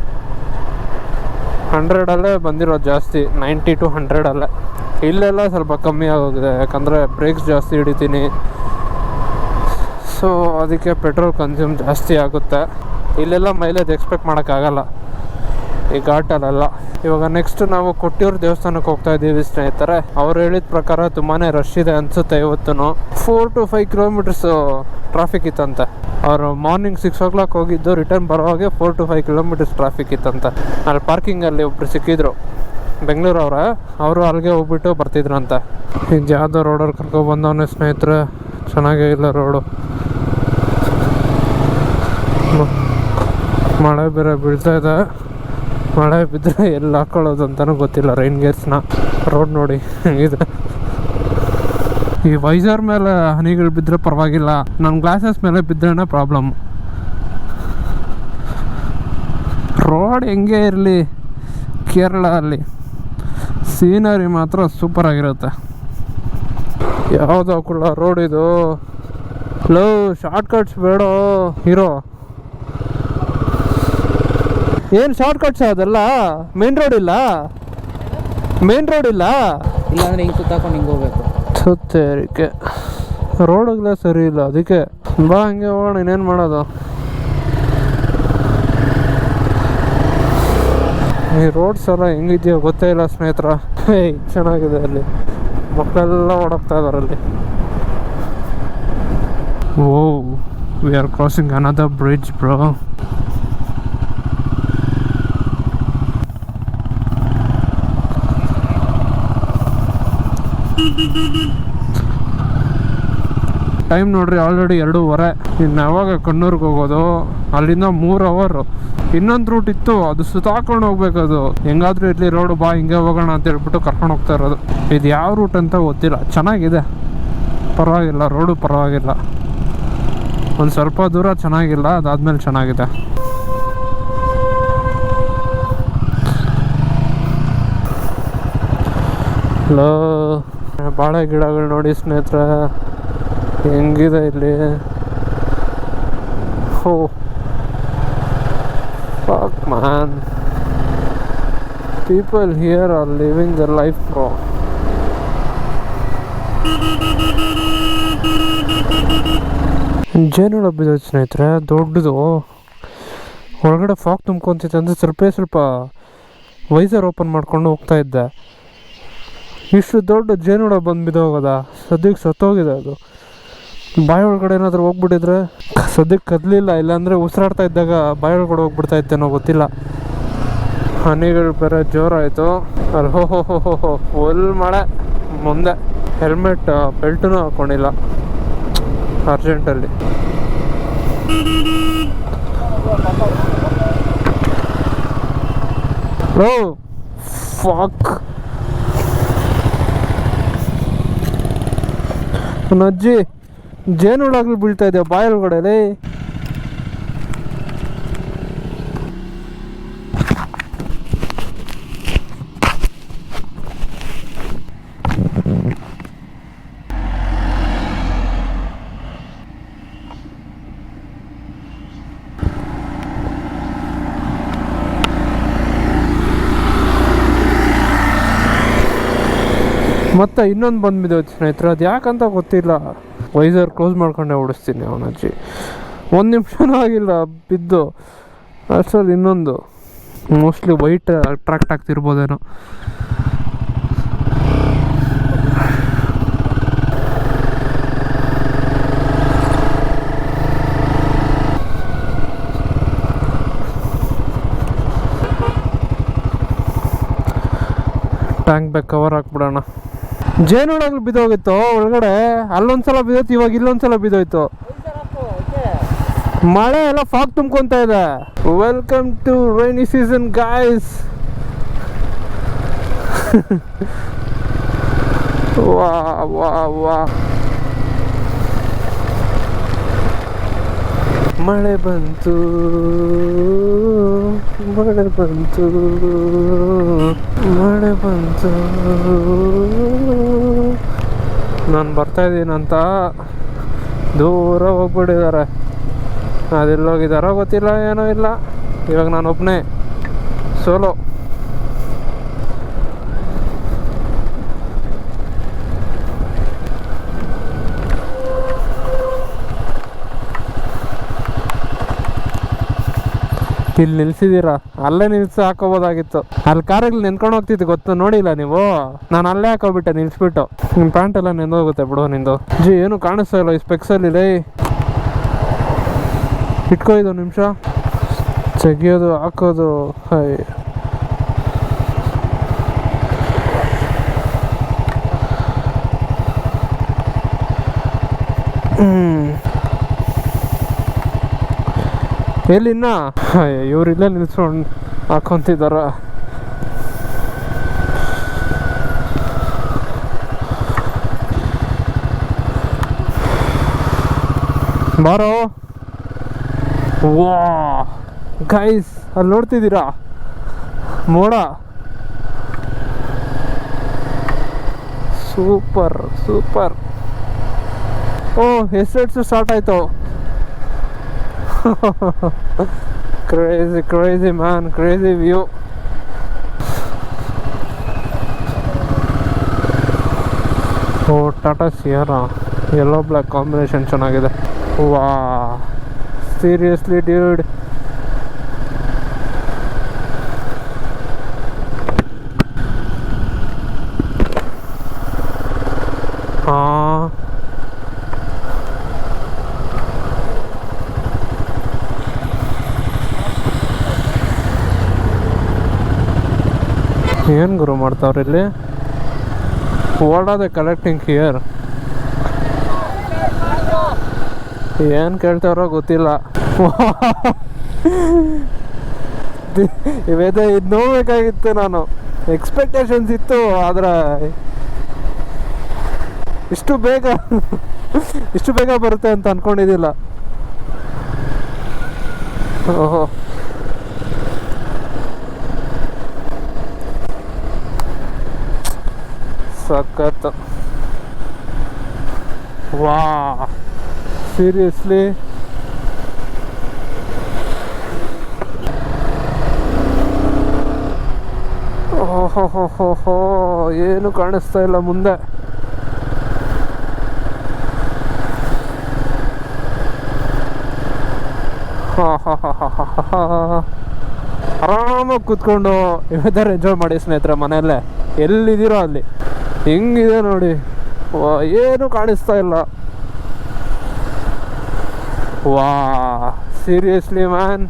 100ಅಲ್ಲೇ ಬಂದಿರೋದು ಜಾಸ್ತಿ, 90 to 100ಅಲ್ಲೇ. ಇಲ್ಲೆಲ್ಲ ಸ್ವಲ್ಪ ಕಮ್ಮಿ ಆಗೋಗಿದೆ, ಯಾಕಂದರೆ ಬ್ರೇಕ್ಸ್ ಜಾಸ್ತಿ ಹಿಡಿತೀನಿ. ಸೊ ಅದಕ್ಕೆ ಪೆಟ್ರೋಲ್ ಕನ್ಸ್ಯೂಮ್ ಜಾಸ್ತಿ ಆಗುತ್ತೆ. ಇಲ್ಲೆಲ್ಲ ಮೈಲೇಜ್ ಎಕ್ಸ್ಪೆಕ್ಟ್ ಮಾಡೋಕ್ಕಾಗಲ್ಲ ಈ ಘಾಟಲ್ಲೆಲ್ಲ. ಇವಾಗ ನೆಕ್ಸ್ಟ್ ನಾವು ಕೊಟ್ಟಿಯೂರು ದೇವಸ್ಥಾನಕ್ಕೆ ಹೋಗ್ತಾ ಇದ್ದೀವಿ ಸ್ನೇಹಿತರೆ. ಅವ್ರು ಹೇಳಿದ ಪ್ರಕಾರ ತುಂಬಾ ರಶ್ ಇದೆ ಅನಿಸುತ್ತೆ ಇವತ್ತು. 4 to 5 ಕಿಲೋಮೀಟರ್ಸ್ ಟ್ರಾಫಿಕ್ ಇತ್ತಂತೆ. ಅವರು ಮಾರ್ನಿಂಗ್ 6 o'clock ಹೋಗಿದ್ದು, ರಿಟರ್ನ್ ಬರೋವಾಗೆ 4 to 5 ಕಿಲೋಮೀಟರ್ಸ್ ಟ್ರಾಫಿಕ್ ಇತ್ತಂತೆ. ಅಲ್ಲಿ ಪಾರ್ಕಿಂಗಲ್ಲಿ ಒಬ್ರು ಸಿಕ್ಕಿದ್ರು, ಬೆಂಗಳೂರವ್ರ. ಅವರು ಅಲ್ಲಿಗೆ ಹೋಗ್ಬಿಟ್ಟು ಬರ್ತಿದ್ರಂತೆ. ಈಗ ಯಾವುದೋ ರೋಡಲ್ಲಿ ಕರ್ಕೊಬಂದವನೇ ಸ್ನೇಹಿತರೆ, ಚೆನ್ನಾಗೇ ಇಲ್ಲ ರೋಡು. ಮಳೆ ಬೇರೆ ಬೀಳ್ತಾ ಇದೆ. ಮಳೆ ಬಿದ್ದರೆ ಎಲ್ಲಿ ಹಾಕ್ಕೊಳ್ಳೋದು ಅಂತಲೂ ಗೊತ್ತಿಲ್ಲ ರೈನ್ ಗೇರ್ಸ್ನ. ರೋಡ್ ನೋಡಿ ಇದೆ. ಈ ವೈಸರ್ ಮೇಲೆ ಹನಿಗಳು ಬಿದ್ದರೆ ಪರವಾಗಿಲ್ಲ, ನನ್ನ ಗ್ಲಾಸಸ್ ಮೇಲೆ ಬಿದ್ದರೆ ಪ್ರಾಬ್ಲಮ್. ರೋಡ್ ಹೆಂಗೆ ಇರಲಿ, ಕೇರಳ ಅಲ್ಲಿ ಸೀನರಿ ಮಾತ್ರ ಸೂಪರ್ ಆಗಿರುತ್ತೆ. ಯಾವುದೋ ಕೂಡ ರೋಡ್ ಇದು. ಲೋ ಶಾರ್ಟ್ ಕಟ್ಸ್ ಬೇಡ ಹೀರೋ. ಏನು ಶಾರ್ಟ್ ಕಟ್ಸ್ ಅದೆಲ್ಲ? ಮೇನ್ ರೋಡ್ ಇಲ್ಲ, ಮೇನ್ ರೋಡ್ ಇಲ್ಲ. ಇಲ್ಲಾಂದ್ರೆ ಹಿಂಗೆ ಸುತ್ತಾಕೊಂಡು ಹಿಂಗೆ ಹೋಗ್ಬೇಕು. ಸುತ್ತೇರಿಕೆ ರೋಡ್ಗಳ ಸರಿ ಇಲ್ಲ, ಅದಕ್ಕೆ ಬಾ ಹಂಗೆ ಹೋಗೋಣ. ಇನ್ನೇನು ಮಾಡೋದು? ಈ ರೋಡ್ಸ್ ಎಲ್ಲ ಹೆಂಗಿದೆಯೋ ಗೊತ್ತೇ ಇಲ್ಲ ಸ್ನೇಹಿತರ. ಚೆನ್ನಾಗಿದೆ ಅಲ್ಲಿ, ಮಕ್ಕಳೆಲ್ಲ ಓಡಾಡ್ತಾ ಇದಾರೆ ಅಲ್ಲಿ. Oh, we are crossing another bridge bro. Time ನೋಡ್ರಿ, ಆಲ್ರೆಡಿ 2:15. ಇನ್ನು ಯಾವಾಗ ಕಣ್ಣೂರ್ಗೆ ಹೋಗೋದು? ಅಲ್ಲಿಂದ 3 hour. ಇನ್ನೊಂದು ರೂಟ್ ಇತ್ತು, ಅದು ಸುತ್ತಾಕೊಂಡು ಹೋಗ್ಬೇಕು. ಅದು ಹೆಂಗಾದ್ರೂ ಇರಲಿ ರೋಡು, ಬಾ ಹಿಂಗೆ ಹೋಗೋಣ ಅಂತ ಹೇಳ್ಬಿಟ್ಟು ಕರ್ಕೊಂಡು ಹೋಗ್ತಾ ಇರೋದು. ಇದು ಯಾವ ರೂಟ್ ಅಂತ ಗೊತ್ತಿಲ್ಲ. ಚೆನ್ನಾಗಿದೆ, ಪರವಾಗಿಲ್ಲ, ರೋಡು ಪರವಾಗಿಲ್ಲ. ಒಂದು ಸ್ವಲ್ಪ ದೂರ ಚೆನ್ನಾಗಿಲ್ಲ, ಅದಾದ್ಮೇಲೆ ಚೆನ್ನಾಗಿದೆ. ಹಲೋ, ಬಾಳೆ ಗಿಡಗಳು ನೋಡಿ ಸ್ನೇಹಿತರೆ ಹೆಂಗಿದೆ ಇಲ್ಲಿ. Oh fuck man, people here are living the life bro. ಜೇನುಳ ಬಿದ್ದೋಯ್ತು ಸ್ನೇಹಿತರೆ, ದೊಡ್ಡದು. ಒಳಗಡೆ ಫಾಗ್ ತುಂಬ್ಕೊತಿತ್ತು ಅಂದರೆ ಸ್ವಲ್ಪ ವೈಸರ್ ಓಪನ್ ಮಾಡ್ಕೊಂಡು ಹೋಗ್ತಾ ಇದ್ದೆ. ಇಷ್ಟು ದೊಡ್ಡ ಜೇನುಳ ಬಂದು ಬಿದ್ದೋಗೋದ? ಸದ್ಯಕ್ಕೆ ಸತ್ತೋಗಿದೆ ಅದು. ಬಾಯಿ ಒಳಗಡೆ ಏನಾದರೂ ಹೋಗ್ಬಿಟ್ಟಿದ್ರೆ ಸದ್ಯಕ್ಕೆ ಕದಲಿಲ್ಲ, ಇಲ್ಲಾಂದರೆ ಉಸಿರಾಡ್ತಾ ಇದ್ದಾಗ ಬಾಯಿ ಒಳಗಡೆ ಹೋಗ್ಬಿಡ್ತಾ ಇದ್ದೇನೋ ಗೊತ್ತಿಲ್ಲ. ಹನಿಗಳು ಬೇರೆ ಜೋರಾಯಿತು ಅಲ್ಲಿ. ಹೋ ಫುಲ್ ಮಳೆ. ಮುಂದೆ ಹೆಲ್ಮೆಟ್ ಬೆಲ್ಟೂ ಹಾಕ್ಕೊಂಡಿಲ್ಲ ಅರ್ಜೆಂಟಲ್ಲಿ. ಬ್ರೋ ಫಾಕ್, ನನ್ನ ಅಜ್ಜಿ ಜೇನುಳಾಗ್ಲಿ ಬೀಳ್ತಾ ಇದೆಯಾ ಬಾಯಿ ಒಳಗಡೆ. ಮತ್ತೆ ಇನ್ನೊಂದು ಬಂದ್ಬಿದ್ದೋಯ್ತು ಸ್ನೇಹಿತರೆ, ಅದು ಯಾಕಂತ ಗೊತ್ತಿಲ್ಲ. ವೈಸರ್ ಕ್ಲೋಸ್ ಮಾಡ್ಕೊಂಡೆ ಓಡಿಸ್ತೀನಿ ಅವನಜ್ಜಿ. 1 ನಿಮಿಷನೂ ಆಗಿಲ್ಲ ಬಿದ್ದು. ಅಷ್ಟರಲ್ಲಿ ಇನ್ನೊಂದು ಮೋಸ್ಟ್ಲಿ ವೈಟ್ ಅಟ್ರಾಕ್ಟ್ ಆಗ್ತಿರ್ಬೋದೇನೋ. ಟ್ಯಾಂಕ್ ಬ್ಯಾಗ್ ಕವರ್ ಹಾಕ್ಬಿಡೋಣ. ಜೇನುಳಾಗ್ಲಿ ಬಿದ್ದೋಗಿತ್ತು ಒಳಗಡೆ. ಅಲ್ಲೊಂದ್ಸಲ ಬಿದ್ದೋಯ್ತು, ಇವಾಗ ಇಲ್ಲೊಂದ್ಸಲ ಬಿದ್ದೋಯ್ತು. ಮಳೆ ಎಲ್ಲ ಫಾಗ್ ತುಂಬ್ಕೊಂತ ಇದೆ. Welcome to rainy season guys. ವಾ ವಾ ವಾ, ಮಳೆ ಬಂತು, ಮಳೆ ಬಂತು, ಮಳೆ ಬಂತು. ನಾನು ಬರ್ತಾಯಿದ್ದೀನಂತ ದೂರ ಹೋಗ್ಬಿಟ್ಟಿದ್ದಾರೆ. ಅದೆಲ್ಲೋಗಿದಾರೋ ಗೊತ್ತಿಲ್ಲ, ಏನೋ ಇಲ್ಲ. ಇವಾಗ ನಾನು ಒಬ್ಬನೇ ಸೋಲೋ. ಇಲ್ಲಿ ನಿಲ್ಸಿದ್ದೀರಾ, ಅಲ್ಲೇ ನಿಲ್ಸಿ ಹಾಕೋಬೋದಾಗಿತ್ತು. ಅಲ್ಲಿ ಕಾರಲ್ಲಿ ನೆನ್ಕೊಂಡು ಹೋಗ್ತಿತ್ತು ಗೊತ್ತು, ನೋಡಿಲ್ಲ ನೀವು? ನಾನು ಅಲ್ಲೇ ಹಾಕೋಬಿಟ್ಟೆ ನಿಲ್ಸ್ಬಿಟ್ಟು. ನಿಮ್ಮ ಪ್ಯಾಂಟ್ ಎಲ್ಲ ನೆಂದೋಗುತ್ತೆ ಬಿಡು ನಿಂದು. ಏನು ಕಾಣಿಸ್ತಾ ಇಲ್ಲ ಈ ಸ್ಪೆಕ್ಸಲ್ಲಿ. ಲೇ ಇಟ್ಕೋ, ಇದು ನಿಮಿಷ ತೆಗಿಯೋದು ಹಾಕೋದು. ಹಾಯ್ ಎಲ್ಲಿನ್ನ ಇವರಿಲ್ಲೇ ನಿಲ್ಸ್ಕೊಂಡು ಹಾಕೊಂತಿದಾರ. ಬಾರೋ. ವಾ ಗೈಸ್, ಅಲ್ಲಿ ನೋಡ್ತಿದ್ದೀರಾ ಮೋಡ? Super super. Oh, estates start ಆಯ್ತು. crazy man, crazy view. Oh, Tata Sierra yellow black combination ಚೆನ್ನಾಗಿದೆ. ವಾ, ಸೀರಿಯಸ್ಲಿ ಡ್ಯೂಡ್. ಹಾಂ, ಏನು ಗುರು ಮಾಡ್ತಾವ್ರಿ ಇಲ್ಲಿ? What are they collecting here? ಏನು ಕೇಳ್ತಾವ್ರೋ ಗೊತ್ತಿಲ್ಲ. ಇವೇದೇ ಇದು ನೋಡ್ಬೇಕಾಗಿತ್ತು ನಾನು. ಎಕ್ಸ್ಪೆಕ್ಟೇಷನ್ಸ್ ಇತ್ತು, ಆದರೆ ಇಷ್ಟು ಬೇಗ ಬರುತ್ತೆ ಅಂತ ಅಂದ್ಕೊಂಡಿದ್ದಿಲ್ಲ. ಓಹೋ, ಸಖತ್ತು. ವಾ, ಸೀರಿಯಸ್ಲಿ ಓಹೋ, ಏನು ಕಾಣಿಸ್ತಾ ಇಲ್ಲ ಮುಂದೆ. ಆರಾಮಾಗಿ ಕೂತ್ಕೊಂಡು ವೆದರ್ ಎಂಜಾಯ್ ಮಾಡಿ ಸ್ನೇಹಿತರೆ. ಮನೆಯಲ್ಲೇ ಎಲ್ಲಿದ್ದೀರೋ ಅಲ್ಲಿ ಹೆಂಗಿದೆ ನೋಡಿ. ಏನು ಕಾಣಿಸ್ತಾ ಇಲ್ಲ. ವಾ, ಸೀರಿಯಸ್ಲಿ ಮ್ಯಾನ್.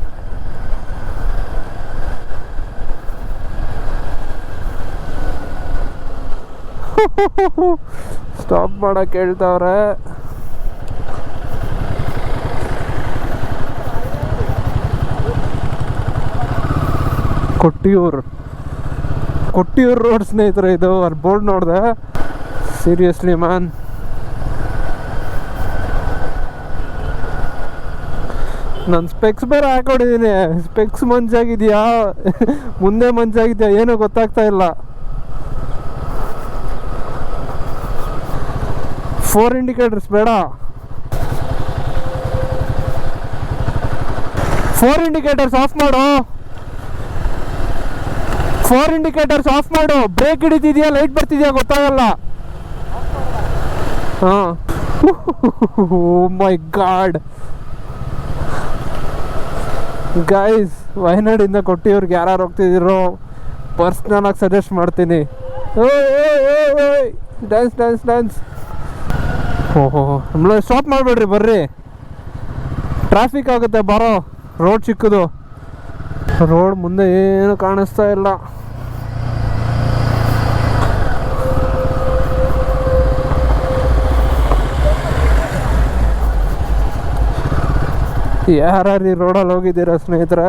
ಸ್ಟಾಪ್ ಮಾಡಕ್ಕೆ ಹೇಳ್ತಾವ್ರೆ. ಕೊಟ್ಟಿಯೂರು ರೋಡ್ ಸ್ನೇಹಿತರೆ ಇದು. ಅಲ್ಲಿ ಬೋರ್ಡ್ ನೋಡಿದೆ. ಸೀರಿಯಸ್ಲಿ ಮ್ಯಾನ್, ನಾನು ಸ್ಪೆಕ್ಸ್ ಬೇರೆ ಹಾಕೊಂಡಿದ್ದೀನಿ. ಸ್ಪೆಕ್ಸ್ ಮಂಜಾಗಿದೆಯಾ ಮುಂದೆ ಮಂಜಾಗಿದೆಯಾ ಏನೂ ಗೊತ್ತಾಗ್ತಾ ಇಲ್ಲ. 4 ಇಂಡಿಕೇಟರ್ಸ್ ಬೇಡ. 4 ಇಂಡಿಕೇಟರ್ಸ್ ಆಫ್ ಮಾಡು. 4 ಇಂಡಿಕೇಟರ್ಸ್ ಆಫ್ ಮಾಡು. ಬ್ರೇಕ್ ಹಿಡಿತಿದ್ಯಾ, ಲೈಟ್ ಬರ್ತಿದ್ಯಾ ಗೊತ್ತಾಗಲ್ಲ. ಹಾಂ, ಓ ಮೈ ಗಾಡ್ ಗೈಸ್, ವಯನಾಡಿಂದ ಕೊಟ್ಟಿಯವ್ರಿಗೆ ಯಾರು ಹೋಗ್ತಿದ್ದೀರೋ ಪರ್ಸ್ನಲಾಗಿ ಸಜೆಸ್ಟ್ ಮಾಡ್ತೀನಿ. ಡ್ಯಾನ್ಸ್. ಓಹೋ, ಆಮೇಲೆ ಸ್ಟಾಪ್ ಮಾಡಿಬಿಡ್ರಿ, ಬರ್ರಿ. ಟ್ರಾಫಿಕ್ ಆಗುತ್ತೆ, ಬರೋ. ರೋಡ್ ಚಿಕ್ಕದು, ರೋಡ್ ಮುಂದೆ ಏನು ಕಾಣಿಸ್ತಾ ಇಲ್ಲ. ಯಾರು ಈ ರೋಡಲ್ಲಿ ಹೋಗಿದ್ದೀರಾ ಸ್ನೇಹಿತರೆ?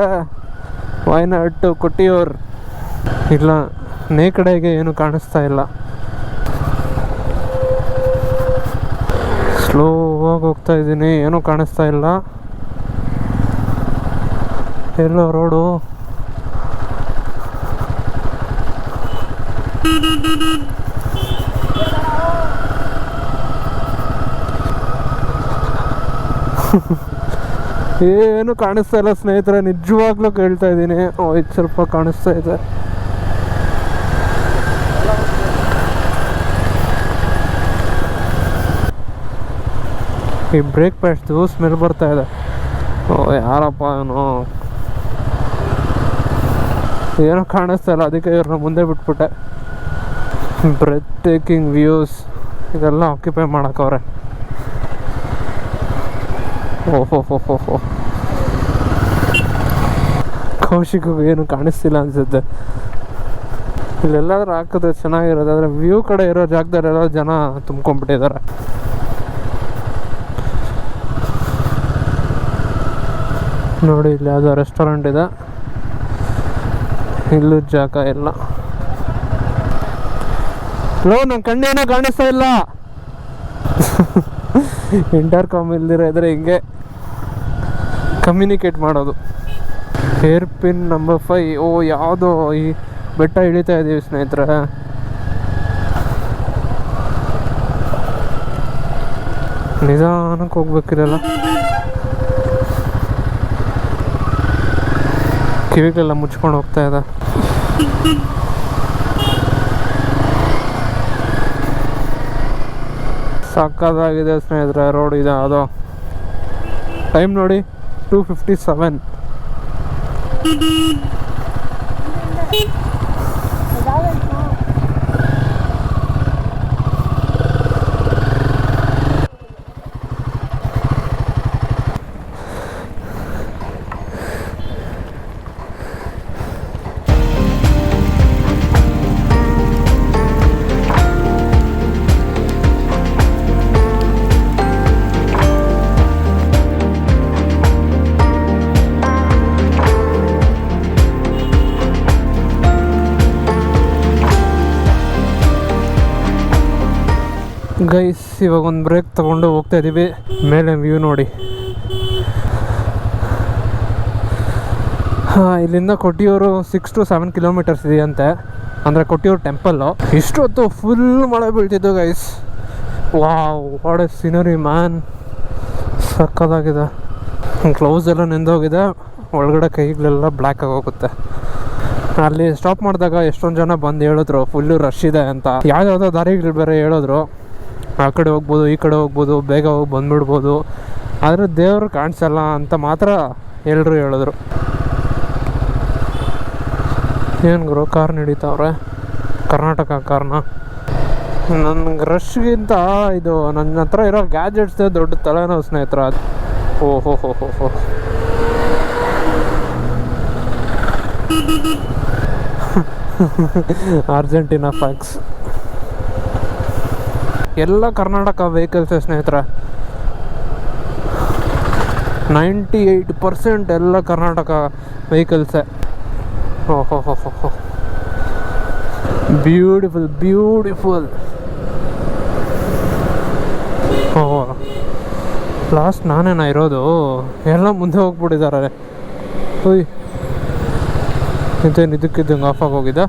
ವಯನಾಡ್ ಟು ಕೊಟ್ಟಿಯೂರು. ಇಲ್ಲ, ಕಡೆಗೆ ಏನು ಕಾಣಿಸ್ತಾ ಇಲ್ಲ. ಸ್ಲೋ ಆಗಿ ಹೋಗ್ತಾ ಇದ್ದೀನಿ, ಏನೂ ಕಾಣಿಸ್ತಾ ಇಲ್ಲ. ಎಲ್ಲೋ ರೋಡು. ಏನು ಕಾಣಿಸ್ತಾ ಇಲ್ಲ ಸ್ನೇಹಿತರೆ, ನಿಜವಾಗ್ಲೂ ಕೇಳ್ತಾ ಇದ್ದೀನಿ. ಇದು ಸ್ವಲ್ಪ ಕಾಣಿಸ್ತಾ ಇದೆ. ಈ ಬ್ರೇಕ್ ಪ್ಯಾಡ್ದು ಸ್ಮೆಲ್ ಬರ್ತಾ ಇದೆ. ಓ ಯಾರಪ್ಪ ಅವನು, ಏನೋ ಕಾಣಿಸ್ತಾ ಇಲ್ಲ, ಅದಕ್ಕೆ ಇವ್ರನ್ನ ಮುಂದೆ ಬಿಟ್ಬಿಟ್ಟೆ. ಬ್ರೆತ್ ಟೇಕಿಂಗ್ ವ್ಯೂಸ್ ಇದೆಲ್ಲ ಆಕ್ಯುಪೈ ಮಾಡಕ್ಕವ್ರೆ. ಓಹೋ ಕೌಶಿಕ್ ಏನು ಕಾಣಿಸ್ತಿಲ್ಲ ಅನ್ಸುತ್ತೆ. ಇಲ್ಲೆಲ್ಲಾದ್ರೂ ಹಾಕಿದ್ರೆ ಚೆನ್ನಾಗಿರೋದು, ಆದರೆ ವ್ಯೂ ಕಡೆ ಇರೋ ಜಾಗದಲ್ಲೆಲ್ಲ ಜನ ತುಂಬ್ಕೊಂಡ್ಬಿಟ್ಟಿದ್ದಾರೆ. ನೋಡಿ ಇಲ್ಲಿ ಯಾವುದೋ ರೆಸ್ಟೋರೆಂಟ್ ಇದೆ, ಇಲ್ಲೂ ಜಾಗ ಇಲ್ಲ. ಲೋ ನನ್ನ ಕಣ್ಣೇನೋ ಕಾಣಿಸ್ತಾ ಇಲ್ಲ. ಇಂಟರ್ಕಾಮ್ ಇಲ್ದಿರ ಇದ್ರೆ ಹಿಂಗೆ ಕಮ್ಯುನಿಕೇಟ್ ಮಾಡೋದು. Hair pin number 5. ಓ ಯಾವುದೋ ಈ ಬೆಟ್ಟ ಇಳಿತಾ ಇದ್ದೀವಿ ಸ್ನೇಹಿತರೆ. ನಿಧಾನಕ್ಕೆ ಹೋಗ್ಬೇಕಿರಲ್ಲ, ಕಿವಿಗಳೆಲ್ಲ ಮುಚ್ಕೊಂಡು ಹೋಗ್ತಾ ಇದೆ. ಸಕ್ಕತ್ತಾಗಿದೆ ಸ್ನೇಹಿತರೆ ರೋಡ್ ಇದೆ. ಅದು ಟೈಮ್ ನೋಡಿ 2:57. ಗೈಸ್ ಇವಾಗ ಒಂದು ಬ್ರೇಕ್ ತಗೊಂಡು ಹೋಗ್ತಾ ಇದ್ದೀವಿ. ಮೇಲೆ ವ್ಯೂ ನೋಡಿ. ಇಲ್ಲಿಂದ ಕೊಟ್ಟಿಯೂರು 6 to 7 ಕಿಲೋಮೀಟರ್ಸ್ ಇದೆಯಂತೆ, ಅಂದರೆ ಕೊಟ್ಟಿಯೂರು ಟೆಂಪಲ್ಲು. ಇಷ್ಟೊತ್ತು ಫುಲ್ ಮಳೆ ಬೀಳ್ತಿದ್ದು guys. Wow what a scenery man, ಸಕ್ಕತ್ತಾಗಿದೆ. ಗ್ಲೌಸ್ ಎಲ್ಲ ನೆಂದೋಗಿದೆ, ಒಳಗಡೆ ಕೈಗಳೆಲ್ಲ ಬ್ಲ್ಯಾಕ್ ಆಗೋಗುತ್ತೆ. ಅಲ್ಲಿ ಸ್ಟಾಪ್ ಮಾಡಿದಾಗ ಎಷ್ಟೊಂದು ಜನ ಬಂದು ಹೇಳಿದ್ರು ಫುಲ್ಲು ರಶ್ ಇದೆ ಅಂತ. ಯಾವುದಾವುದೋ ದಾರಿಗಳು ಬೇರೆ ಹೇಳಿದ್ರು, ಆ ಕಡೆ ಹೋಗ್ಬೋದು ಈ ಕಡೆ ಹೋಗ್ಬೋದು, ಬೇಗ ಹೋಗಿ ಬಂದುಬಿಡ್ಬೋದು, ಆದರೆ ದೇವರು ಕಾಣಿಸಲ್ಲ ಅಂತ ಮಾತ್ರ ಎಲ್ಲರೂ ಹೇಳಿದ್ರು. ಏನು ಗುರು ಕಾರ್ ನಡೀತಾವ್ರೆ, ಕರ್ನಾಟಕ ಕಾರ್ನ. ನನಗೆ ರಶ್ಗಿಂತ ಇದು ನನ್ನ ಹತ್ರ ಇರೋ ಗ್ಯಾಜೆಟ್ಸ್ದೇ ದೊಡ್ಡ ತಲೆನೋವು ಸ್ನೇಹಿತರ. ಓಹೋ ಅರ್ಜೆಂಟೀನಾ ಫ್ಯಾಕ್ಸ್. ಎಲ್ಲ ಕರ್ನಾಟಕ ವೆಹಿಕಲ್ಸೇ ಸ್ನೇಹಿತರೆ, 98% ಎಲ್ಲ ಕರ್ನಾಟಕ ವೆಹಿಕಲ್ಸೇ. ಓಹೋ ಬ್ಯೂಟಿಫುಲ್. ಓಹೋ ಲಾಸ್ಟ್ ನಾನೇನಾ ಇರೋದು, ಎಲ್ಲ ಮುಂದೆ ಹೋಗ್ಬಿಟ್ಟಿದ್ದಾರೆ. ಓಯ್ ಇದೇನು ಇದಕ್ಕಿದ್ದಂಗೆ ಆಫ್ ಆಗೋಗಿದೆ.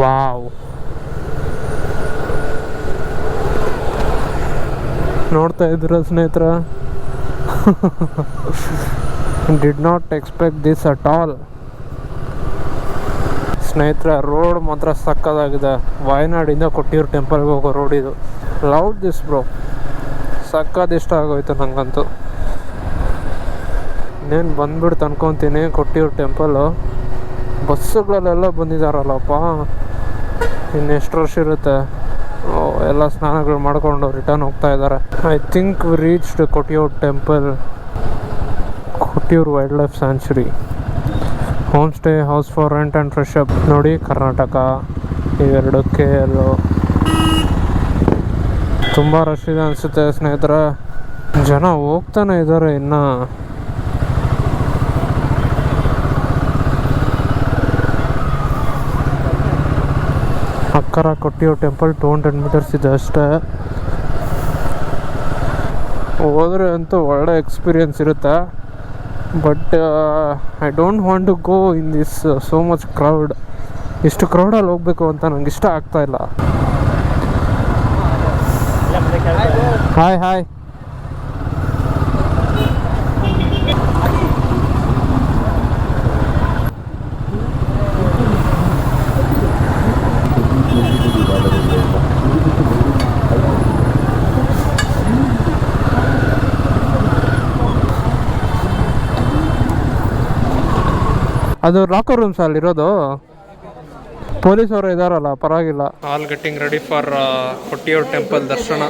ವಾವ್ ನೋಡ್ತಾ ಇದ್ರ ಸ್ನೇಹಿತರ, did not expect this at all. ಸ್ನೇಹಿತರ ರೋಡ್ ಮಾತ್ರ ಸಕ್ಕತ್ತಾಗಿದೆ. ವಾಯನಾಡಿಂದ ಕೊಟ್ಟಿಯೂರು ಟೆಂಪಲ್ಗೆ ಹೋಗೋ ರೋಡ್ ಇದು. ಲವ್ ದಿಸ್ ಬ್ರೋ, ಸಕ್ಕತ್ ಇಷ್ಟ ಆಗೋಯ್ತು ನನಗಂತೂ. ಇನ್ನೇನು ಬಂದ್ಬಿಡ್ತು ಅನ್ಕೊತೀನಿ ಕೊಟ್ಟಿಯೂರು ಟೆಂಪಲ್ಲು. ಬಸ್ಸುಗಳಲ್ಲೆಲ್ಲ ಬಂದಿದ್ದಾರಲ್ಲಪ್ಪ, ಇನ್ನೆಷ್ಟು ರಶ್ ಇರುತ್ತೆ. ಎಲ್ಲ ಸ್ನಾನಗಳು ಮಾಡಿಕೊಂಡು ರಿಟರ್ನ್ ಹೋಗ್ತಾ ಇದ್ದಾರೆ. I think we reached Kottiyoor temple, Kottiyoor wild life sanctuary. Home stay, house for rent and fresh up. ನೋಡಿ ಕರ್ನಾಟಕ ಇವೆರಡಕ್ಕೆ ಎಲ್ಲೋ ತುಂಬ ರಶ್ ಇದೆ ಅನಿಸುತ್ತೆ ಸ್ನೇಹಿತರೆ. ಜನ ಹೋಗ್ತಾನೆ ಇದ್ದಾರೆ ಇನ್ನು. ಅಕ್ಕರ ಕೊಟ್ಟಿಯೂರು ಟೆಂಪಲ್ 200 ಮೀಟರ್ಸ್ ಇದೆ ಅಷ್ಟೇ. ಹೋದರೆ ಅಂತೂ ಒಳ್ಳೆ ಎಕ್ಸ್ಪೀರಿಯನ್ಸ್ ಇರುತ್ತೆ. But I don't want to go in this so much crowd. ಇಷ್ಟು ಕ್ರೌಡಲ್ಲಿ ಹೋಗಬೇಕು ಅಂತ ನಂಗೆ ಇಷ್ಟ ಆಗ್ತಾ ಇಲ್ಲ. ಹಾಯ್ ಅದು ಲಾಕರ್ ರೂಮ್ಸ್ ಅಲ್ಲಿರೋದು. ಪೊಲೀಸ್ ಅವರು ಇದಾರಲ್ಲ, ಪರವಾಗಿಲ್ಲ. All getting ready for Kottiyoor temple darshan.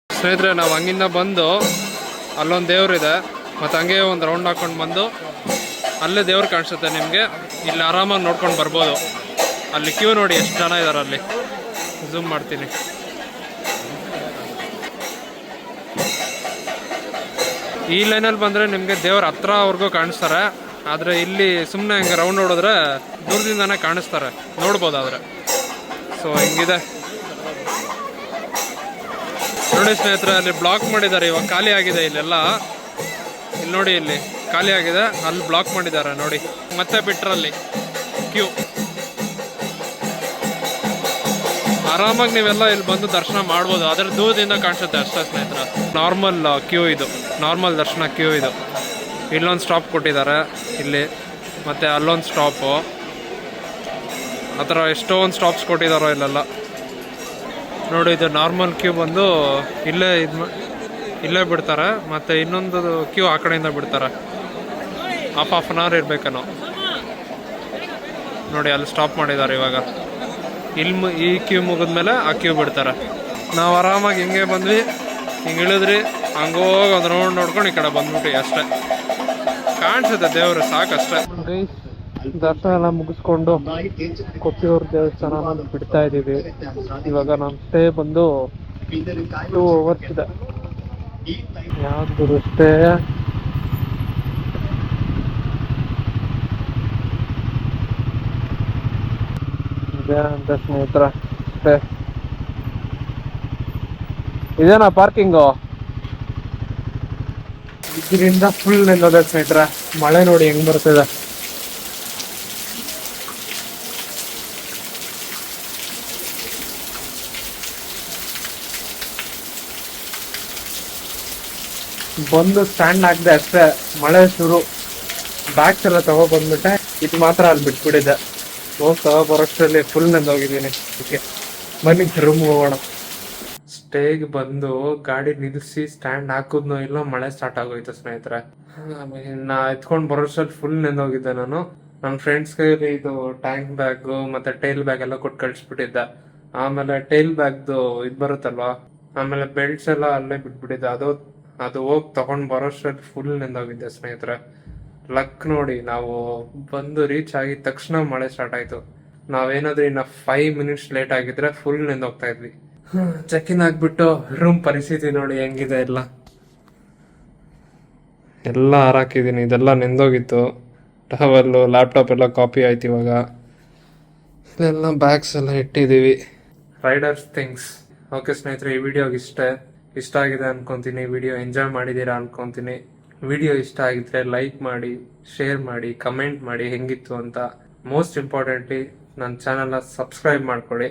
ಸ್ನೇಹಿತರೆ, ನಾವು ಹಂಗಿಂದ ಬಂದು ಅಲ್ಲೊಂದು ದೇವ್ರಿದೆ, ಮತ್ತು ಹಂಗೆ ಒಂದು ರೌಂಡ್ ಹಾಕ್ಕೊಂಡು ಬಂದು ಅಲ್ಲೇ ದೇವ್ರು ಕಾಣಿಸುತ್ತೆ ನಿಮಗೆ. ಇಲ್ಲಿ ಆರಾಮಾಗಿ ನೋಡ್ಕೊಂಡು ಬರ್ಬೋದು. ಅಲ್ಲಿ ಕ್ಯೂ ನೋಡಿ ಎಷ್ಟು ಜನ ಇದ್ದಾರೆ, ಅಲ್ಲಿ ಝೂಮ್ ಮಾಡ್ತೀನಿ. ಈ ಲೈನಲ್ಲಿ ಬಂದರೆ ನಿಮಗೆ ದೇವ್ರ ಹತ್ರವರೆಗೂ ಕಾಣಿಸ್ತಾರೆ. ಆದರೆ ಇಲ್ಲಿ ಸುಮ್ಮನೆ ಹಂಗೆ ರೌಂಡ್ ಹೊಡಿದ್ರೆ ದೂರದಿಂದನೇ ಕಾಣಿಸ್ತಾರೆ, ನೋಡ್ಬೋದಾದರೆ. ಸೊ ಹಿಂಗಿದೆ ನೋಡಿ ಸ್ನೇಹಿತರೆ. ಅಲ್ಲಿ ಬ್ಲಾಕ್ ಮಾಡಿದ್ದಾರೆ, ಇವಾಗ ಖಾಲಿ ಆಗಿದೆ ಇಲ್ಲೆಲ್ಲ. ಇಲ್ಲಿ ನೋಡಿ, ಇಲ್ಲಿ ಖಾಲಿ ಆಗಿದೆ, ಅಲ್ಲಿ ಬ್ಲಾಕ್ ಮಾಡಿದ್ದಾರೆ ನೋಡಿ. ಮತ್ತೆ ಬಿಟ್ರಲ್ಲಿ ಕ್ಯೂ. ಆರಾಮಾಗಿ ನೀವೆಲ್ಲ ಇಲ್ಲಿ ಬಂದು ದರ್ಶನ ಮಾಡ್ಬೋದು. ಅದರ ದೂರದಿಂದ ಕಾಣಿಸುತ್ತೆ ಅಷ್ಟೇ ಸ್ನೇಹಿತರೆ. ನಾರ್ಮಲ್ ಕ್ಯೂ ಇದು, ನಾರ್ಮಲ್ ದರ್ಶನ ಕ್ಯೂ ಇದು. ಇಲ್ಲೊಂದು ಸ್ಟಾಪ್ ಕೊಟ್ಟಿದ್ದಾರೆ ಇಲ್ಲಿ, ಮತ್ತು ಅಲ್ಲೊಂದು ಸ್ಟಾಪು. ಆ ಥರ ಎಷ್ಟೊಂದು ಸ್ಟಾಪ್ಸ್ ಕೊಟ್ಟಿದ್ದಾರೋ ಇಲ್ಲೆಲ್ಲ ನೋಡಿ. ಇದು ನಾರ್ಮಲ್ ಕ್ಯೂ ಬಂದು ಇಲ್ಲೇ ಬಿಡ್ತಾರೆ, ಮತ್ತು ಇನ್ನೊಂದು ಕ್ಯೂ ಆ ಕಡೆಯಿಂದ ಬಿಡ್ತಾರೆ. ಹಾಫ್ ಆನ್ ಅವರ್ ಇರಬೇಕೇನೋ ನೋಡಿ. ಅಲ್ಲಿ ಸ್ಟಾಪ್ ಮಾಡಿದ್ದಾರೆ ಇವಾಗ. ಈ ಕ್ಯೂ ಮುಗಿದ್ಮೇಲೆ ಆ ಕ್ಯೂ ಬಿಡ್ತಾರೆ. ನಾವು ಆರಾಮಾಗಿ ಹಿಂಗೆ ಬಂದ್ವಿ, ಹಿಂಗೆ ಇಳಿದ್ರಿ, ಹಂಗೋಗಿ ಒಂದು ರೌಂಡ್ ನೋಡ್ಕೊಂಡು ಈ ಕಡೆ ಬಂದ್ಬಿಟ್ವಿ ಅಷ್ಟೇ. ಕಾಣಿಸುತ್ತೆ ದೇವರು, ಸಾಕಷ್ಟೇ. ದರ್ಶನ ಎಲ್ಲ ಮುಗಿಸ್ಕೊಂಡು ಕೊಟ್ಟಿಯೂರು ದೇವಸ್ಥಾನ ಬಿಡ್ತಾ ಇದ್ದೀವಿ. ಇವಾಗ ನಮ್ಮ ಸ್ಟೇ ಬಂದು 2 hours ಇದೆ. ಯಾವ್ದು ಸ್ಟೇ? ಇದೆ ಅಂತ ಸ್ನೇಹಿತರ ಸ್ಟೇ. ಇದೇನಾ ಪಾರ್ಕಿಂಗು? ಇದರಿಂದ ಫುಲ್ ನಿಲ್ಲೋದೆ ಸ್ನೇಹಿತರ. ಮಳೆ ನೋಡಿ ಹೆಂಗ್ ಬರ್ತಿದೆ. ಬಂದು ಸ್ಟ್ಯಾಂಡ್ ಹಾಕಿದೆ ಅಷ್ಟೇ, ಮಳೆ ಶುರು. ಬ್ಯಾಗ್ಸ್ ಎಲ್ಲ ತಗೊಬಂದ್ಬಿಟ್ಟೆ, ಇದು ಮಾತ್ರ ಅಲ್ಲಿ ಬಿಟ್ಬಿಟ್ಟಿದ್ದೆ. ಬರೋಷ್ಟರಲ್ಲಿ ಫುಲ್ ನೆಂದೋಗಿದ್ದೀನಿ. ಓಕೆ ಬನ್ನಿ ರೂಮ್ಗೆ ಹೋಗೋಣ. ಸ್ಟೇಗೆ ಬಂದು ಗಾಡಿ ನಿಲ್ಲಿಸಿ ಸ್ಟ್ಯಾಂಡ್ ಹಾಕಿದ್ನೋ ಇಲ್ಲ, ಮಳೆ ಸ್ಟಾರ್ಟ್ ಆಗೋಯ್ತು ಸ್ನೇಹಿತರೆ. ನಾ ಎತ್ಕೊಂಡು ಬರೋಷ್ಟರಲ್ಲಿ ಫುಲ್ ನೆಂದೋಗಿದ್ದೆ ನಾನು. ನನ್ನ ಫ್ರೆಂಡ್ಸ್ ಕೈಯಲ್ಲಿ ಇದು ಟ್ಯಾಂಕ್ ಬ್ಯಾಗು ಮತ್ತು ಟೈಲ್ ಬ್ಯಾಗ್ ಎಲ್ಲ ಕೊಟ್ಟು ಕಳಿಸ್ಬಿಟ್ಟಿದ್ದೆ. ಆಮೇಲೆ ಟೈಲ್ ಬ್ಯಾಗ್ದು ಇದು ಬರುತ್ತಲ್ವಾ, ಆಮೇಲೆ ಬೆಲ್ಟ್ಸ್ ಎಲ್ಲ ಅಲ್ಲೇ ಬಿಟ್ಬಿಟ್ಟಿದ್ದೆ. ಅದು ಹೋಗಿ ತಗೊಂಡ್ ಬರೋಷ್ಟ್ರಲ್ಲಿ ಫುಲ್ ನೆಂದೋಗಿದ್ದೆ ಸ್ನೇಹಿತರೆ. ಲಕ್ ನೋಡಿ, ನಾವು ಬಂದು ರೀಚ್ ಆಗಿದ ತಕ್ಷಣ ಮಳೆ ಸ್ಟಾರ್ಟ್ ಆಯ್ತು. ನಾವೇನಾದ್ರೂ ಇನ್ನ 5 minutes ಲೇಟ್ ಆಗಿದ್ರೆ ಫುಲ್ ನೆಂದೋಗ್ತಾ ಇದ್ವಿ. ಚೆಕ್ ಇನ್ ಆಗ್ಬಿಟ್ಟು ರೂಮ್ ಪರಿಸ್ಥಿತಿ ನೋಡಿ ಹೆಂಗಿದೆ. ಎಲ್ಲ ಹಾರಾಕಿದ್ದೀನಿ, ಇದೆಲ್ಲ ನೆಂದೋಗಿತ್ತು. ಟವಲ್ಲು, ಲ್ಯಾಪ್ಟಾಪ್ ಎಲ್ಲ ಕಾಪಿ ಆಯ್ತು. ಇವಾಗ ಇದೆಲ್ಲ ಬ್ಯಾಗ್ಸ್ ಎಲ್ಲ ಇಟ್ಟಿದ್ದೀವಿ. Riders things. ಓಕೆ ಸ್ನೇಹಿತರೆ, ಈ ವಿಡಿಯೋಗೆ ಇಷ್ಟ ಆಗಿದೆ ಅನ್ಕೊಂತೀನಿ. ವಿಡಿಯೋ ಎಂಜಾಯ್ ಮಾಡಿದ್ದೀರಾ ಅನ್ಕೊಂತೀನಿ. ವಿಡಿಯೋ ಇಷ್ಟ ಆಗಿದ್ರೆ ಲೈಕ್ ಮಾಡಿ, ಶೇರ್ ಮಾಡಿ, ಕಮೆಂಟ್ ಮಾಡಿ ಹೆಂಗಿತ್ತು ಅಂತ. ಮೋಸ್ಟ್ ಇಂಪಾರ್ಟೆಂಟ್ಲಿ ನನ್ನ ಚಾನಲ್ನ ಸಬ್ಸ್ಕ್ರೈಬ್ ಮಾಡ್ಕೊಳ್ಳಿ.